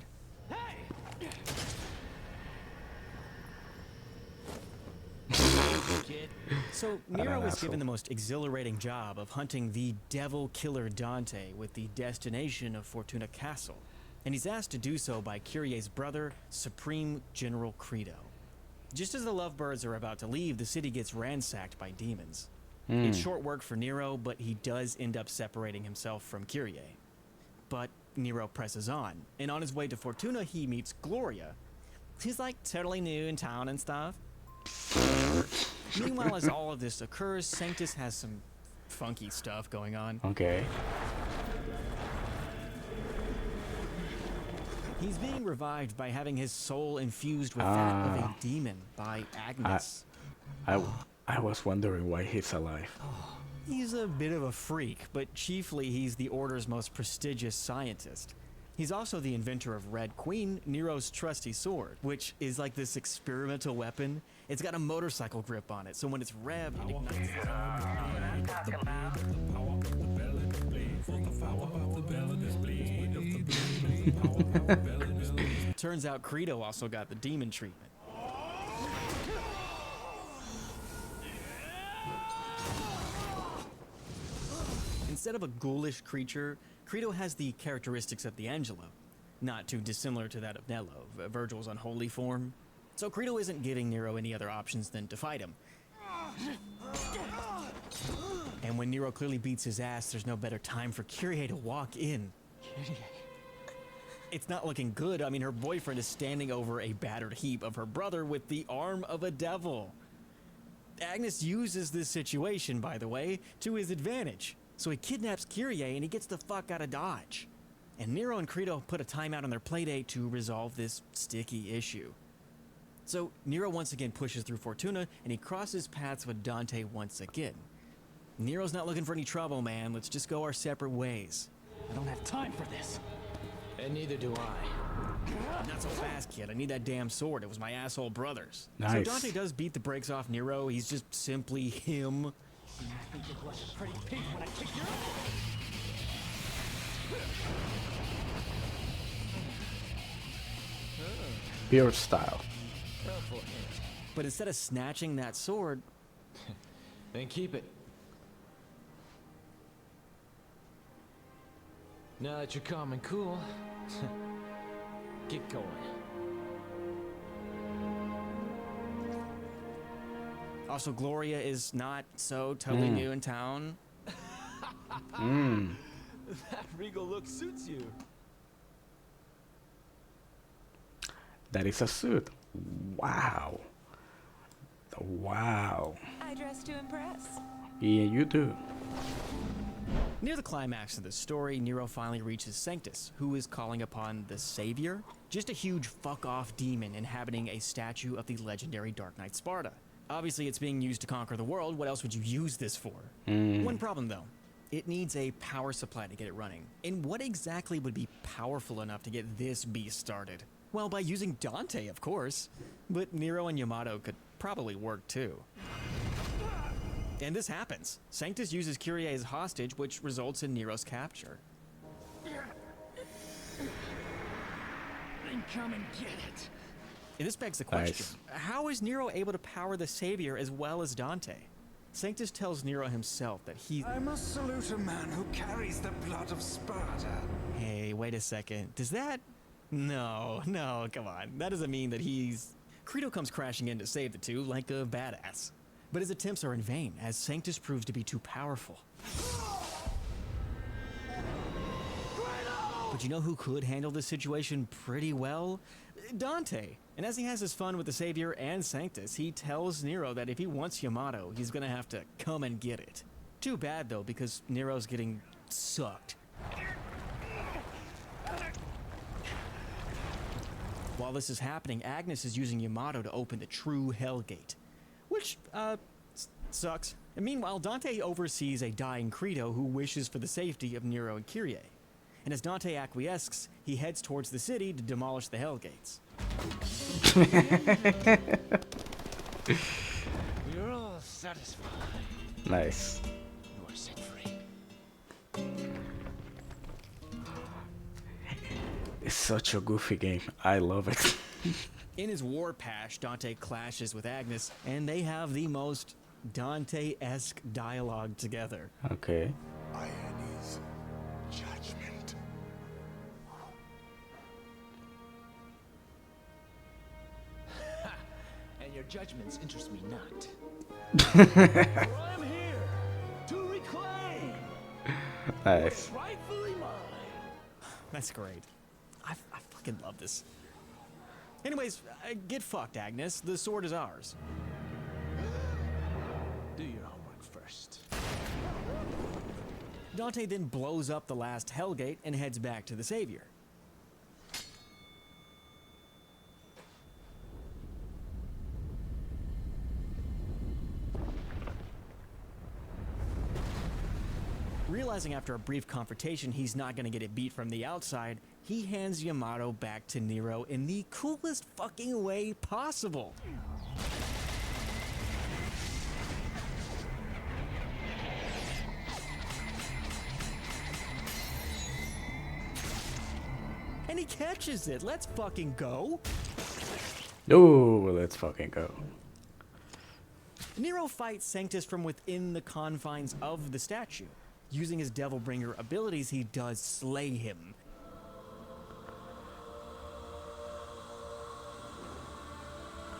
Kid. So What Nero an is given asshole. the most exhilarating job of hunting the devil killer Dante with the destination of Fortuna Castle, and he's asked to do so by Kyrie's brother, Supreme General Credo. Just as the lovebirds are about to leave, the city gets ransacked by demons. It's short work for Nero, but he does end up separating himself from Kyrie. But Nero presses on, and on his way to Fortuna, he meets Gloria. She's like totally new in town and stuff. Meanwhile, as all of this occurs, Sanctus has some funky stuff going on. Okay. He's being revived by having his soul infused with that of a demon by Agnes. I was wondering why he's alive. He's a bit of a freak, but chiefly he's the Order's most prestigious scientist. He's also the inventor of Red Queen, Nero's trusty sword, which is like this experimental weapon. It's got a motorcycle grip on it, so when it's revved, it ignites. Turns out Credo also got the demon treatment. Instead of a ghoulish creature, Credo has the characteristics of the Angelo, not too dissimilar to that of Nello, Virgil's unholy form. So Credo isn't giving Nero any other options than to fight him. And when Nero clearly beats his ass, there's no better time for Kyrie to walk in. It's not looking good. I mean, her boyfriend is standing over a battered heap of her brother with the arm of a devil. Agnes uses this situation, by the way, to his advantage. So he kidnaps Kyrie and he gets the fuck out of Dodge. And Nero and Credo put a timeout on their playdate to resolve this sticky issue. So Nero once again pushes through Fortuna and he crosses paths with Dante once again. Nero's not looking for any trouble, man. Let's just go our separate ways. I don't have time for this. And neither do I. Not so fast, kid. I need that damn sword. It was my asshole brother's. Nice. So Dante does beat the brakes off Nero. He's just simply him. I think it was a pretty pig when I kicked your Beard style. But instead of snatching that sword, then keep it. Now that you're calm and cool, get going. also Gloria is not so totally new in town. That regal look suits you. That is a suit. Wow. Wow. I dress to impress. Yeah, you do. Near the climax of the story, Nero finally reaches Sanctus, who is calling upon the Savior, just a huge fuck-off demon inhabiting a statue of the legendary Dark Knight Sparta. Obviously, it's being used to conquer the world. What else would you use this for? One problem, though. It needs a power supply to get it running. And what exactly would be powerful enough to get this beast started? Well, by using Dante, of course. But Nero and Yamato could probably work, too. And this happens. Sanctus uses Kyrie as hostage, which results in Nero's capture. Then come and get it. And this begs the question, how is Nero able to power the Savior as well as Dante? Sanctus tells Nero himself that he... I must salute a man who carries the blood of Sparta. Hey, wait a second. Does that... No, come on. That doesn't mean that he's... Credo comes crashing in to save the two like a badass. But his attempts are in vain, as Sanctus proves to be too powerful. But you know who could handle this situation pretty well? Dante. And as he has his fun with the Savior and Sanctus, he tells Nero that if he wants Yamato, he's gonna have to come and get it. Too bad though, because Nero's getting sucked. While this is happening, Agnes is using Yamato to open the true Hell Gate. Which, sucks. And meanwhile, Dante oversees a dying Credo who wishes for the safety of Nero and Kyrie. And as Dante acquiesces, he heads towards the city to demolish the Hell Gates. We're all satisfied. Nice. You are set free. It's such a goofy game. I love it. In his war pash, Dante clashes with Agnes, and they have the most Dante-esque dialogue together. Okay. Ione's judgment. And your judgments interest me not. For I'm here to reclaim Nice. what's rightfully mine. That's great. I fucking love this. Anyways, get fucked, Agnes. The sword is ours. Do your homework first. Dante then blows up the last Hellgate and heads back to the Savior. Realizing after a brief confrontation he's not gonna get it beat from the outside, he hands Yamato back to Nero in the coolest fucking way possible. And he catches it. Let's fucking go. Oh, let's fucking go. Nero fights Sanctus from within the confines of the statue. Using his Devilbringer abilities, he does slay him.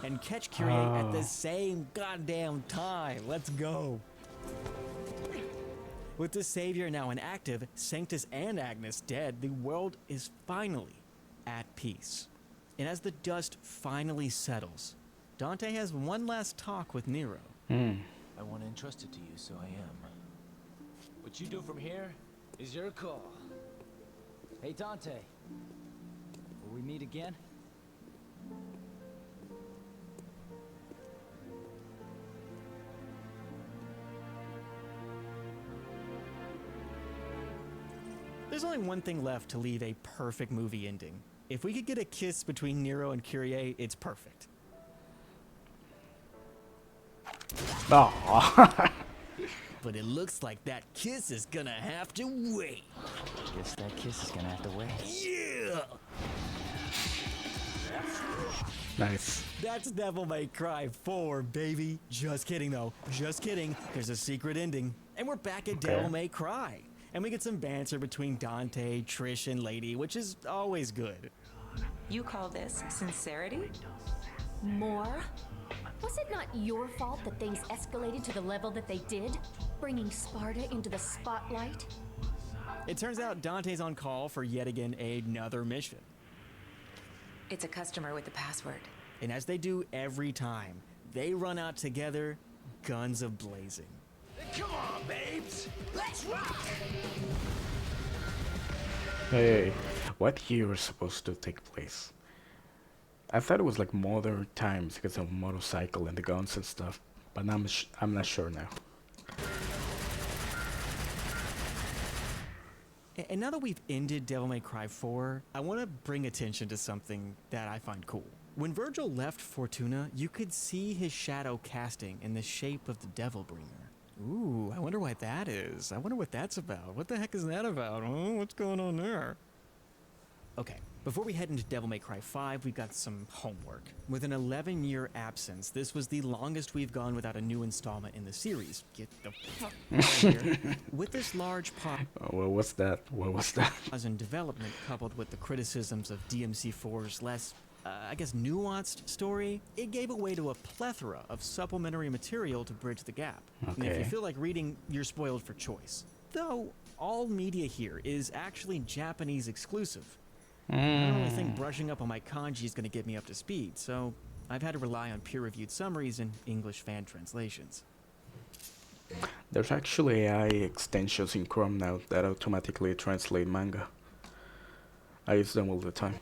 And catch Kyrie at the same goddamn time. Let's go. With the Savior now inactive, Sanctus and Agnes dead, the world is finally at peace. And as the dust finally settles, Dante has one last talk with Nero. I want to entrust it to you, so I am. What you do from here is your call. Hey, Dante. Will we meet again? There's only one thing left to leave a perfect movie ending. If we could get a kiss between Nero and Kyrie, it's perfect. Oh. But it looks like that kiss is gonna have to wait. Guess that kiss is gonna have to wait. Yeah! Nice. That's Devil May Cry 4, baby. Just kidding, though. Just kidding. There's a secret ending. And we're back at Devil May Cry. And we get some banter between Dante, Trish, and Lady, which is always good. You call this sincerity? More? Was it not your fault that things escalated to the level that they did? Bringing Sparta into the spotlight? It turns out Dante's on call for yet again another mission. It's a customer with the password. And as they do every time, they run out together, guns a-blazing. Come on, babes. Let's rock. Hey, what year is supposed to take place? I thought it was like modern times because of motorcycle and the guns and stuff, but I'm not sure now. And now that we've ended Devil May Cry 4, I want to bring attention to something that I find cool. When Virgil left Fortuna, you could see his shadow casting in the shape of the Devil Bringer. Ooh, I wonder what that is. I wonder what that's about. What the heck is that about? Oh, what's going on there? Okay, before we head into Devil May Cry 5, we've got some homework. With an 11-year absence, this was the longest we've gone without a new installment in the series. Get the fuck out of here. With this large pause Well, what's that? What was that? in development, coupled with the criticisms of DMC4's less, I guess, nuanced story, it gave way to a plethora of supplementary material to bridge the gap. And if you Okay. feel like reading, you're spoiled for choice. Though, all media here is actually Japanese exclusive. I don't really think brushing up on my kanji is going to get me up to speed, so I've had to rely on peer-reviewed summaries and English fan translations. There's actually AI extensions in Chrome now that automatically translate manga. I use them all the time.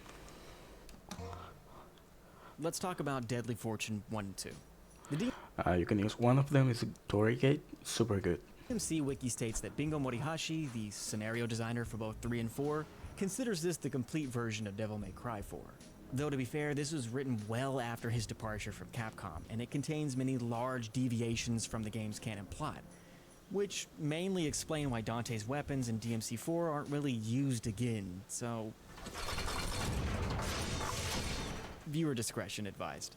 Let's talk about Deadly Fortune 1 and 2. The You can use one of them is Torigate, super good. DMC Wiki states that Bingo Morihashi, the scenario designer for both 3 and 4, considers this the complete version of Devil May Cry 4. Though to be fair, this was written well after his departure from Capcom, and it contains many large deviations from the game's canon plot, which mainly explain why Dante's weapons in DMC4 aren't really used again, so viewer discretion advised.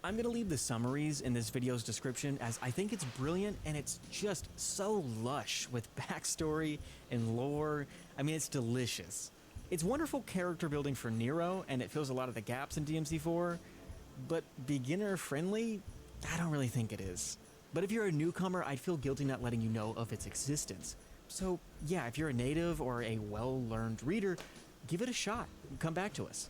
I'm gonna leave the summaries in this video's description as I think it's brilliant and it's just so lush with backstory and lore. I mean, it's delicious. It's wonderful character building for Nero, and it fills a lot of the gaps in DMC4, but beginner friendly? I don't really think it is. But if you're a newcomer, I'd feel guilty not letting you know of its existence. So yeah, if you're a native or a well-learned reader, give it a shot. Come back to us.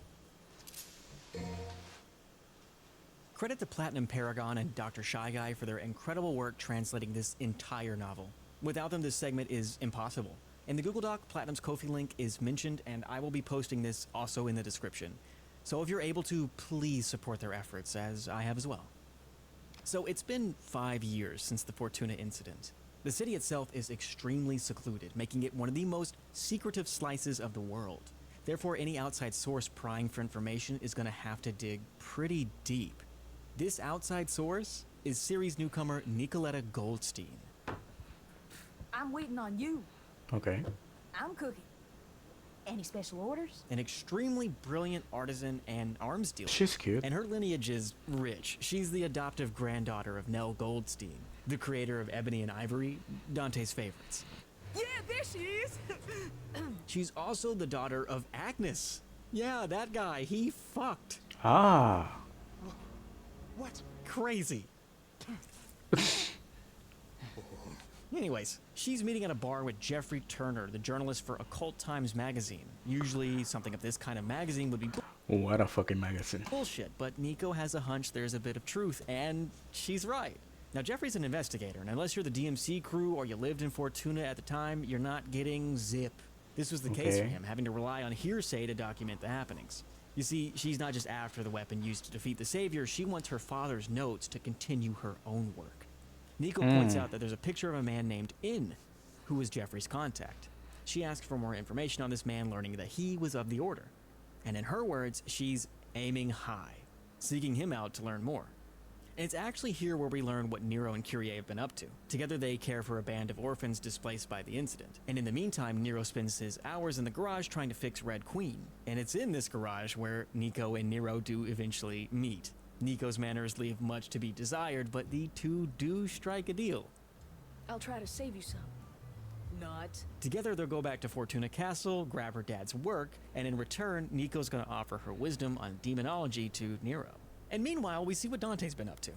Credit to Platinum Paragon and Dr. Shy Guy for their incredible work translating this entire novel. Without them, this segment is impossible. In the Google Doc, Platinum's Ko-fi link is mentioned, and I will be posting this also in the description. So if you're able to, please support their efforts, as I have as well. So it's been 5 years since the Fortuna incident. The city itself is extremely secluded, making it one of the most secretive slices of the world. Therefore, any outside source prying for information is going to have to dig pretty deep. This outside source is series newcomer Nicoletta Goldstein. I'm waiting on you. Okay. I'm cooking. Any special orders? An extremely brilliant artisan and arms dealer. She's cute. And her lineage is rich. She's the adoptive granddaughter of Nell Goldstein, the creator of Ebony and Ivory, Dante's favorites. Yeah, there she is! She's also the daughter of Agnes. Yeah, that guy, he fucked. Ah. What? Crazy. Anyways, she's meeting at a bar with Jeffrey Turner, the journalist for Occult Times magazine. Usually, something of this kind of magazine would be What a fucking magazine. bullshit, but Nico has a hunch there's a bit of truth, and she's right. Now, Jeffrey's an investigator, and unless you're the DMC crew or you lived in Fortuna at the time, you're not getting zip. This was the case for Okay. him, having to rely on hearsay to document the happenings. You see, she's not just after the weapon used to defeat the Savior, she wants her father's notes to continue her own work. Nico points out that there's a picture of a man named In, who was Jeffrey's contact. She asks for more information on this man, learning that he was of the Order. And in her words, she's aiming high, seeking him out to learn more. And it's actually here where we learn what Nero and Kyrie have been up to. Together they care for a band of orphans displaced by the incident. And in the meantime, Nero spends his hours in the garage trying to fix Red Queen. And it's in this garage where Nico and Nero do eventually meet. Nico's manners leave much to be desired, but the two do strike a deal. I'll try to save you some. Not. Together they'll go back to Fortuna Castle, grab her dad's work, and in return, Nico's gonna offer her wisdom on demonology to Nero. And meanwhile, we see what Dante's been up to.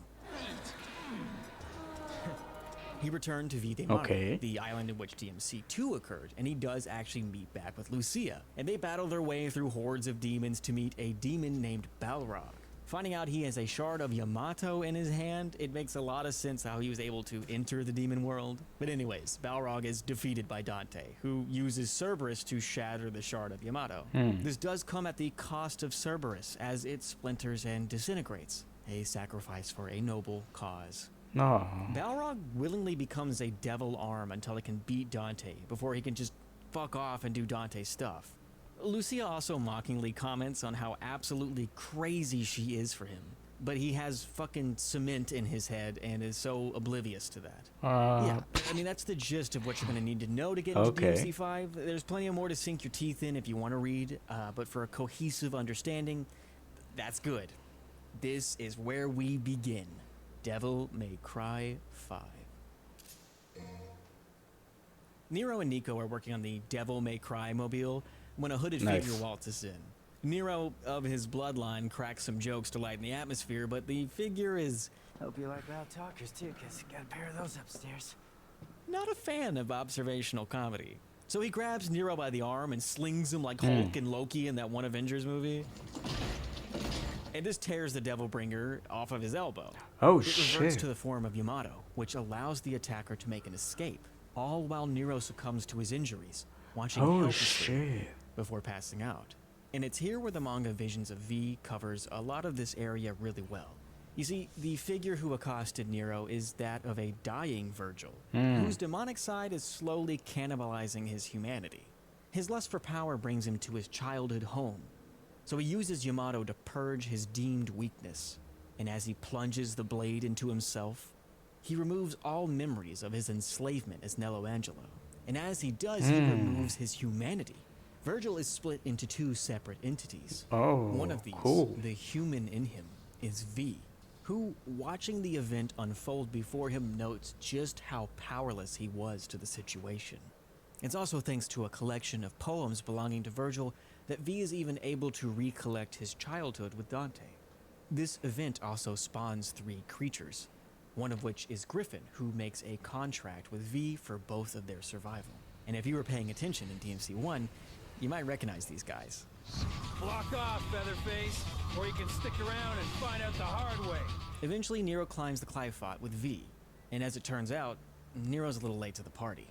He returned to Vide Mare, Okay. the island in which DMC2 occurred, and he does actually meet back with Lucia. And they battle their way through hordes of demons to meet a demon named Balrog. Finding out he has a shard of Yamato in his hand, it makes a lot of sense how he was able to enter the demon world. But anyways, Balrog is defeated by Dante, who uses Cerberus to shatter the shard of Yamato. This does come at the cost of Cerberus, as it splinters and disintegrates, a sacrifice for a noble cause. No. Balrog willingly becomes a devil arm until it can beat Dante, before he can just fuck off and do Dante's stuff. Lucia also mockingly comments on how absolutely crazy she is for him, but he has fucking cement in his head and is so oblivious to that. Yeah, I mean, that's the gist of what you're going to need to know to get into Okay. DMC5. There's plenty more to sink your teeth in if you want to read, but for a cohesive understanding, that's good. This is where we begin. Devil May Cry 5. Nero and Nico are working on the Devil May Cry mobile when a hooded Nice. figure waltzes in. Nero, of his bloodline, cracks some jokes to lighten the atmosphere, but the figure is Hope you like loud talkers too, cause got a pair of those upstairs. not a fan of observational comedy. So he grabs Nero by the arm and slings him like Hulk and Loki in that one Avengers movie. And this tears the Devilbringer off of his elbow. Oh, it reverts shit. to the form of Yamato, which allows the attacker to make an escape, all while Nero succumbs to his injuries, watching Oh, helplessly shit. before passing out. And it's here where the manga Visions of V covers a lot of this area really well. You see, the figure who accosted Nero is that of a dying Virgil, whose demonic side is slowly cannibalizing his humanity. His lust for power brings him to his childhood home, so he uses Yamato to purge his deemed weakness. And as he plunges the blade into himself, he removes all memories of his enslavement as Nello Angelo. And as he does, he removes his humanity. Virgil is split into two separate entities. Oh, One of these, cool. the human in him, is V, who, watching the event unfold before him, notes just how powerless he was to the situation. It's also thanks to a collection of poems belonging to Virgil that V is even able to recollect his childhood with Dante. This event also spawns three creatures, one of which is Griffin, who makes a contract with V for both of their survival. And if you were paying attention in DMC1, you might recognize these guys. Block off, Featherface, or you can stick around and find out the hard way. Eventually, Nero climbs the Clivefot with V, and as it turns out, Nero's a little late to the party.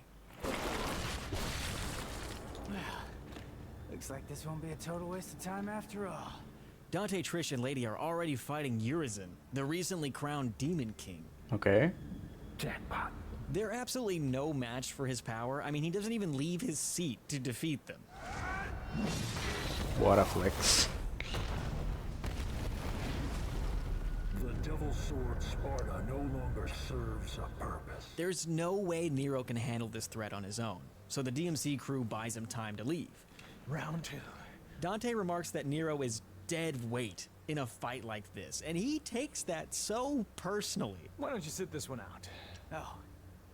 Looks like this won't be a total waste of time after all. Dante, Trish, and Lady are already fighting Urizen, the recently crowned Demon King. Okay. Jackpot. They're absolutely no match for his power. I mean, he doesn't even leave his seat to defeat them. What a flex. The Devil Sword Sparta no longer serves a purpose. There's no way Nero can handle this threat on his own, so the DMC crew buys him time to leave. Round two. Dante remarks that Nero is dead weight in a fight like this, and he takes that so personally. Why don't you sit this one out? Oh,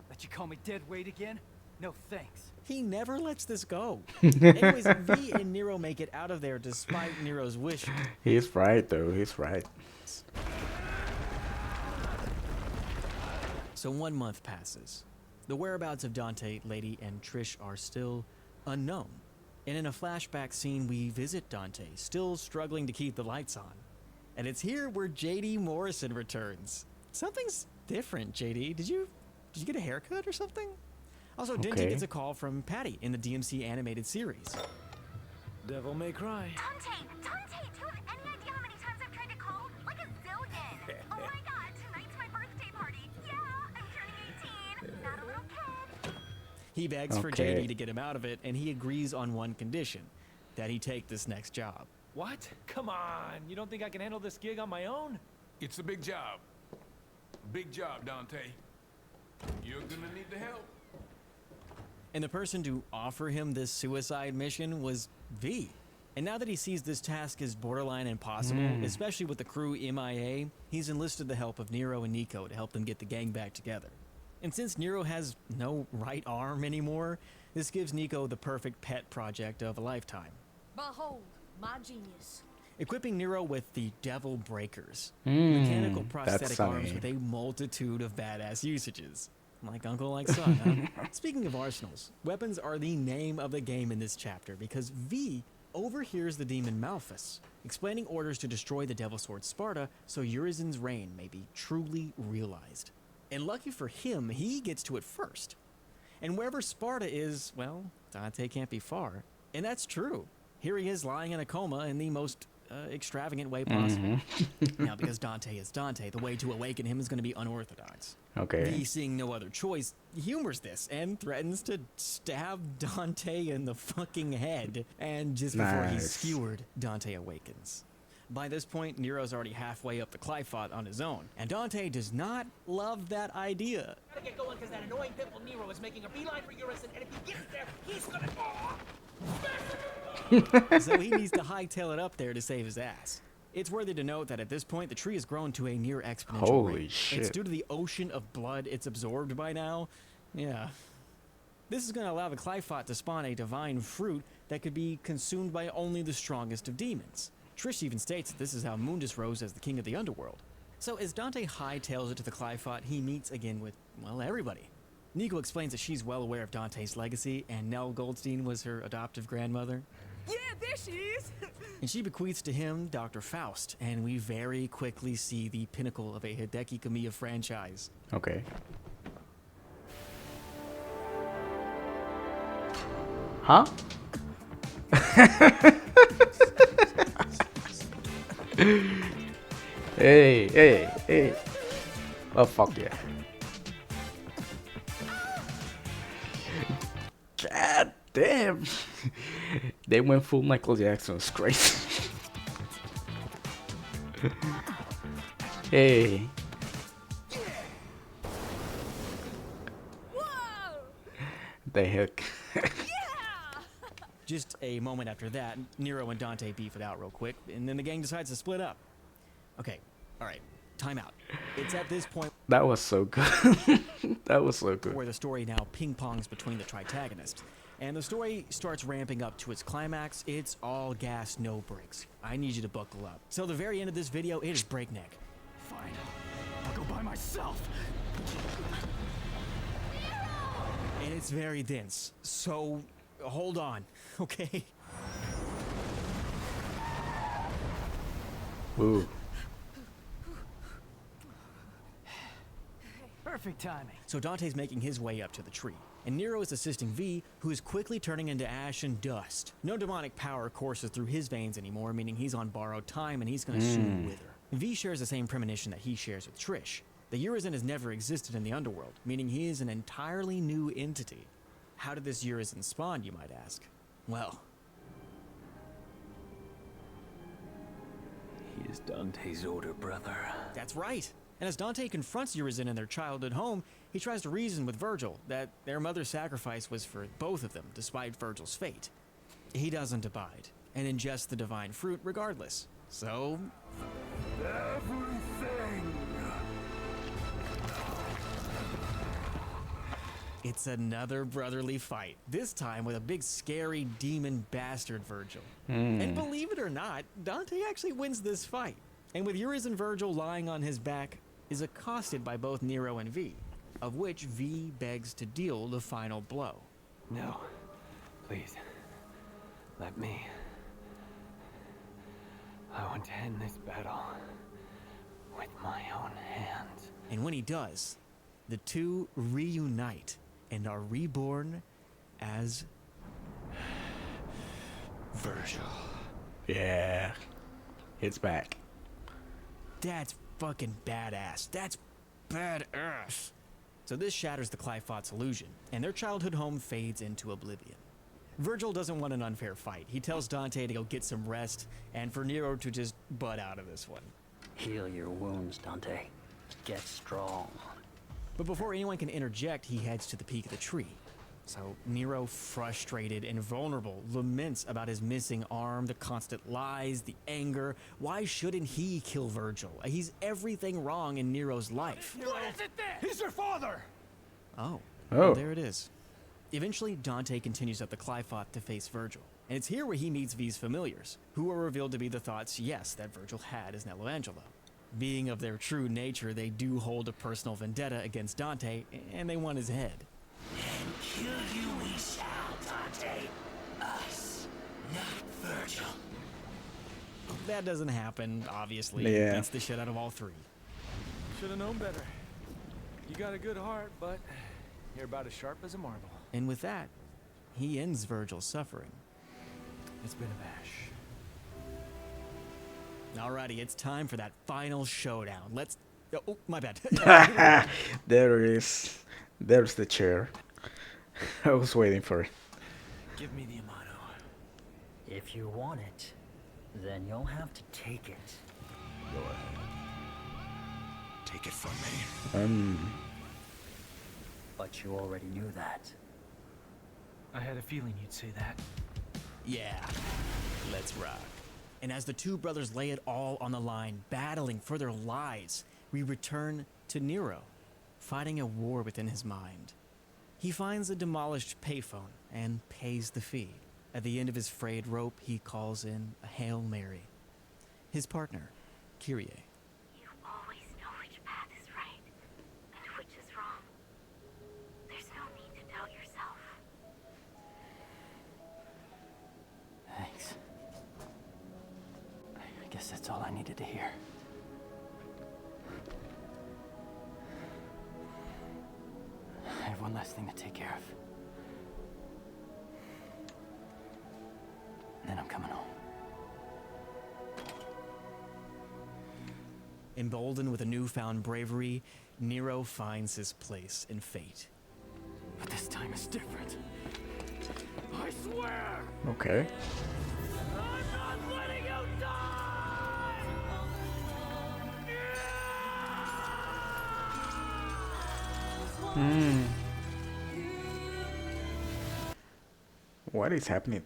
let you call me dead weight again? No thanks. He never lets this go. Anyways, V and Nero make it out of there despite Nero's wishes. He's right, though. He's right. So 1 month passes. The whereabouts of Dante, Lady, and Trish are still unknown. And in a flashback scene, we visit Dante, still struggling to keep the lights on. And it's here where JD Morrison returns. Something's different, JD. Did you get a haircut or something? Also, Dente Okay. gets a call from Patty in the DMC animated series. Devil May Cry. Dante, do you have any idea how many times I've tried to call? Like a zillion. Oh my god, tonight's my birthday party. Yeah, I'm turning 18. Not a little kid. He begs for Okay. JD to get him out of it, and he agrees on one condition, that he take this next job. What? Come on. You don't think I can handle this gig on my own? It's a big job. Big job, Dante. You're gonna need the help. And the person to offer him this suicide mission was V. And now that he sees this task is borderline impossible, especially with the crew MIA, he's enlisted the help of Nero and Nico to help them get the gang back together. And since Nero has no right arm anymore, this gives Nico the perfect pet project of a lifetime. Behold, my genius. Equipping Nero with the Devil Breakers, mechanical that's prosthetic arms funny. with a multitude of badass usages. Like uncle, like son, huh? Speaking of arsenals, weapons are the name of the game in this chapter because V overhears the demon Malphus explaining orders to destroy the Devil Sword Sparta so Urizen's reign may be truly realized. And lucky for him, he gets to it first. And wherever Sparta is, well, Dante can't be far. And that's true. Here he is lying in a coma in the most extravagant way possible. Now, because Dante is Dante, the way to awaken him is going to be unorthodox. Okay. V, seeing no other choice, humors this and threatens to stab Dante in the fucking head. And just before he's skewered, Dante awakens. By this point, Nero's already halfway up the Qliphoth on his own, and Dante does not love that idea. Gotta get going because that annoying pimple Nero is making a beeline for Urizen, and if he gets there, he's gonna. So he needs to hightail it up there to save his ass. It's worthy to note that at this point, the tree has grown to a near exponential Holy rate. shit. It's due to the ocean of blood it's absorbed by now. Yeah. This is going to allow the Qliphoth to spawn a divine fruit that could be consumed by only the strongest of demons. Trish even states that this is how Mundus rose as the king of the underworld. So as Dante hightails it to the Qliphoth, he meets again with, well, everybody. Nico explains that she's well aware of Dante's legacy, and Nell Goldstein was her adoptive grandmother. Yeah, there she is. And she bequeaths to him Dr. Faust, and we very quickly see the pinnacle of a Hideki Kamiya franchise. Okay. Huh? Hey. Oh, fuck yeah. God damn. They went full Michael Jackson. It's crazy. Hey. The heck. Just a moment after that, Nero and Dante beef it out real quick, and then the gang decides to split up. Okay, alright, time out. It's at this point That was so good. That was so good. where the story now ping-pongs between the Tritagonists. And the story starts ramping up to its climax. It's all gas, no brakes. I need you to buckle up. So the very end of this video, it is breakneck. Fine. I'll go by myself. And it's very dense. So hold on, okay? Ooh. Perfect timing. So Dante's making his way up to the tree, and Nero is assisting V, who is quickly turning into ash and dust. No demonic power courses through his veins anymore, meaning he's on borrowed time and he's gonna soon wither. V shares the same premonition that he shares with Trish. The Urizen has never existed in the underworld, meaning he is an entirely new entity. How did this Urizen spawn, you might ask? Well, He is Dante's older brother. that's right. And as Dante confronts Urizen in their childhood home, he tries to reason with Virgil that their mother's sacrifice was for both of them, despite Virgil's fate. He doesn't abide, and ingests the divine fruit regardless. So, Everything. it's another brotherly fight, this time with a big scary demon bastard Virgil. And believe it or not, Dante actually wins this fight. And with Urizen Virgil lying on his back, is accosted by both Nero and V, of which V begs to deal the final blow. No. Please. Let me. I want to end this battle with my own hands. And when he does, the two reunite and are reborn as Virgil. Yeah. It's back. That's fucking badass. That's badass. So this shatters the Qliphoth's illusion, and their childhood home fades into oblivion. Virgil doesn't want an unfair fight. He tells Dante to go get some rest, and for Nero to just butt out of this one. Heal your wounds, Dante. Get strong. But before anyone can interject, he heads to the peak of the tree. So Nero, frustrated and vulnerable, laments about his missing arm, the constant lies, the anger. Why shouldn't he kill Virgil? He's everything wrong in Nero's life. What is it then? He's your father! Oh. Oh. Well, there it is. Eventually, Dante continues up the Qliphoth to face Virgil. And it's here where he meets V's familiars, who are revealed to be the thoughts, yes, that Virgil had as Nello Angelo. Being of their true nature, they do hold a personal vendetta against Dante, and they want his head. And kill you we shall, Dante. Us, not Virgil. That doesn't happen, obviously. Yeah. Beats the shit out of all three. Should have known better. You got a good heart, but you're about as sharp as a marble. And with that, he ends Virgil's suffering. It's been a bash. Alrighty, it's time for that final showdown. Let's... Oh, my bad. There it is. There's the chair. I was waiting for it. Give me the Amano. If you want it, then you'll have to take it. Go ahead. Take it from me. But you already knew that. I had a feeling you'd say that. Yeah, let's rock. And as the two brothers lay it all on the line, battling for their lives, we return to Nero, fighting a war within his mind. He finds a demolished payphone and pays the fee. At the end of his frayed rope, he calls in a Hail Mary. His partner, Kyrie. You always know which path is right and which is wrong. There's no need to doubt yourself. Thanks. I guess that's all I needed to hear. I have one last thing to take care of. Then I'm coming home. Emboldened with a newfound bravery, Nero finds his place in fate. But this time is different. I swear! Okay. I'm not letting you die! What is happening?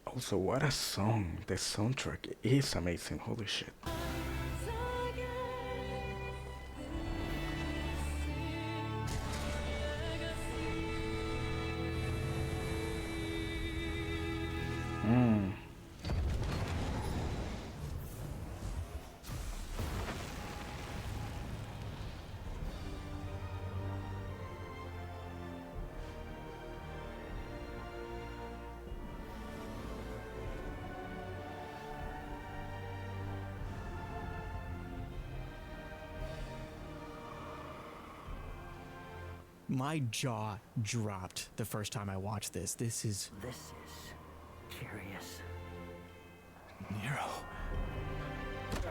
Also, what a song. The soundtrack is amazing. Holy shit. My jaw dropped the first time I watched this. This is curious. Nero.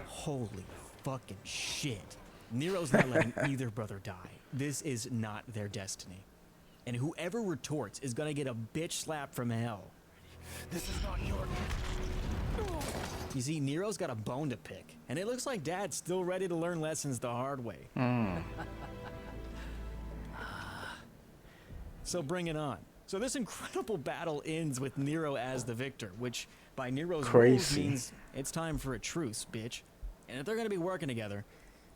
Holy fucking shit. Nero's not letting either brother die. This is not their destiny. And whoever retorts is gonna get a bitch slap from hell. This is not your... You see, Nero's got a bone to pick, and it looks like Dad's still ready to learn lessons the hard way. So bring it on. So this incredible battle ends with Nero as the victor, which by Nero's rules means it's time for a truce, bitch. And if they're gonna be working together,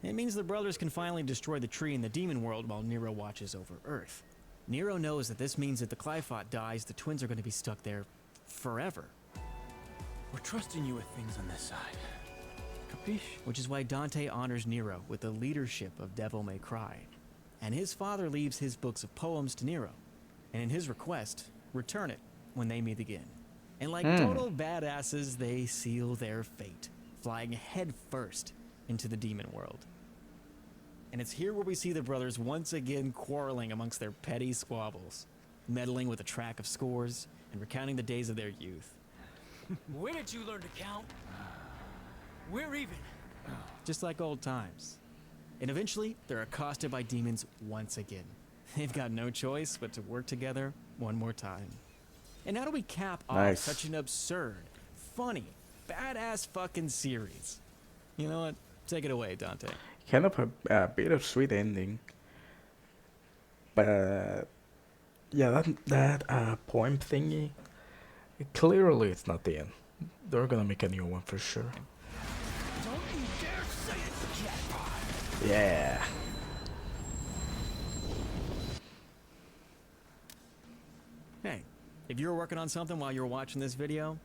it means the brothers can finally destroy the tree in the demon world while Nero watches over Earth. Nero knows that this means that the Qliphoth dies, the twins are gonna be stuck there forever. We're trusting you with things on this side. Capiche? Which is why Dante honors Nero with the leadership of Devil May Cry. And his father leaves his books of poems to Nero. And in his request, return it when they meet again. And like total badasses, they seal their fate, flying head first into the demon world. And it's here where we see the brothers once again quarreling amongst their petty squabbles, meddling with a track of scores, and recounting the days of their youth. When did you learn to count? We're even. Just like old times. And eventually, they're accosted by demons once again. They've got no choice but to work together one more time. And how do we cap off such an absurd, funny, badass fucking series? You know what? Take it away, Dante. Kind of a bittersweet ending. But yeah, that poem thingy, clearly it's not the end. They're gonna make a new one for sure. Don't you dare say it's a jackpot! Yeah. Hey, if you were working on something while you were watching this video,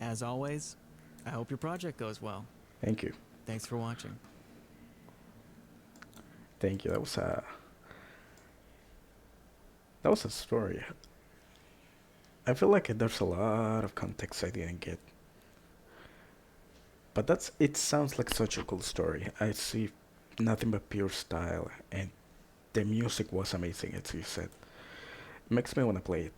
as always, I hope your project goes well. Thank you. Thanks for watching. Thank you. That was a story. I feel like there's a lot of context I didn't get. But it sounds like such a cool story. I see nothing but pure style, and the music was amazing, as you said. Makes me want to play it.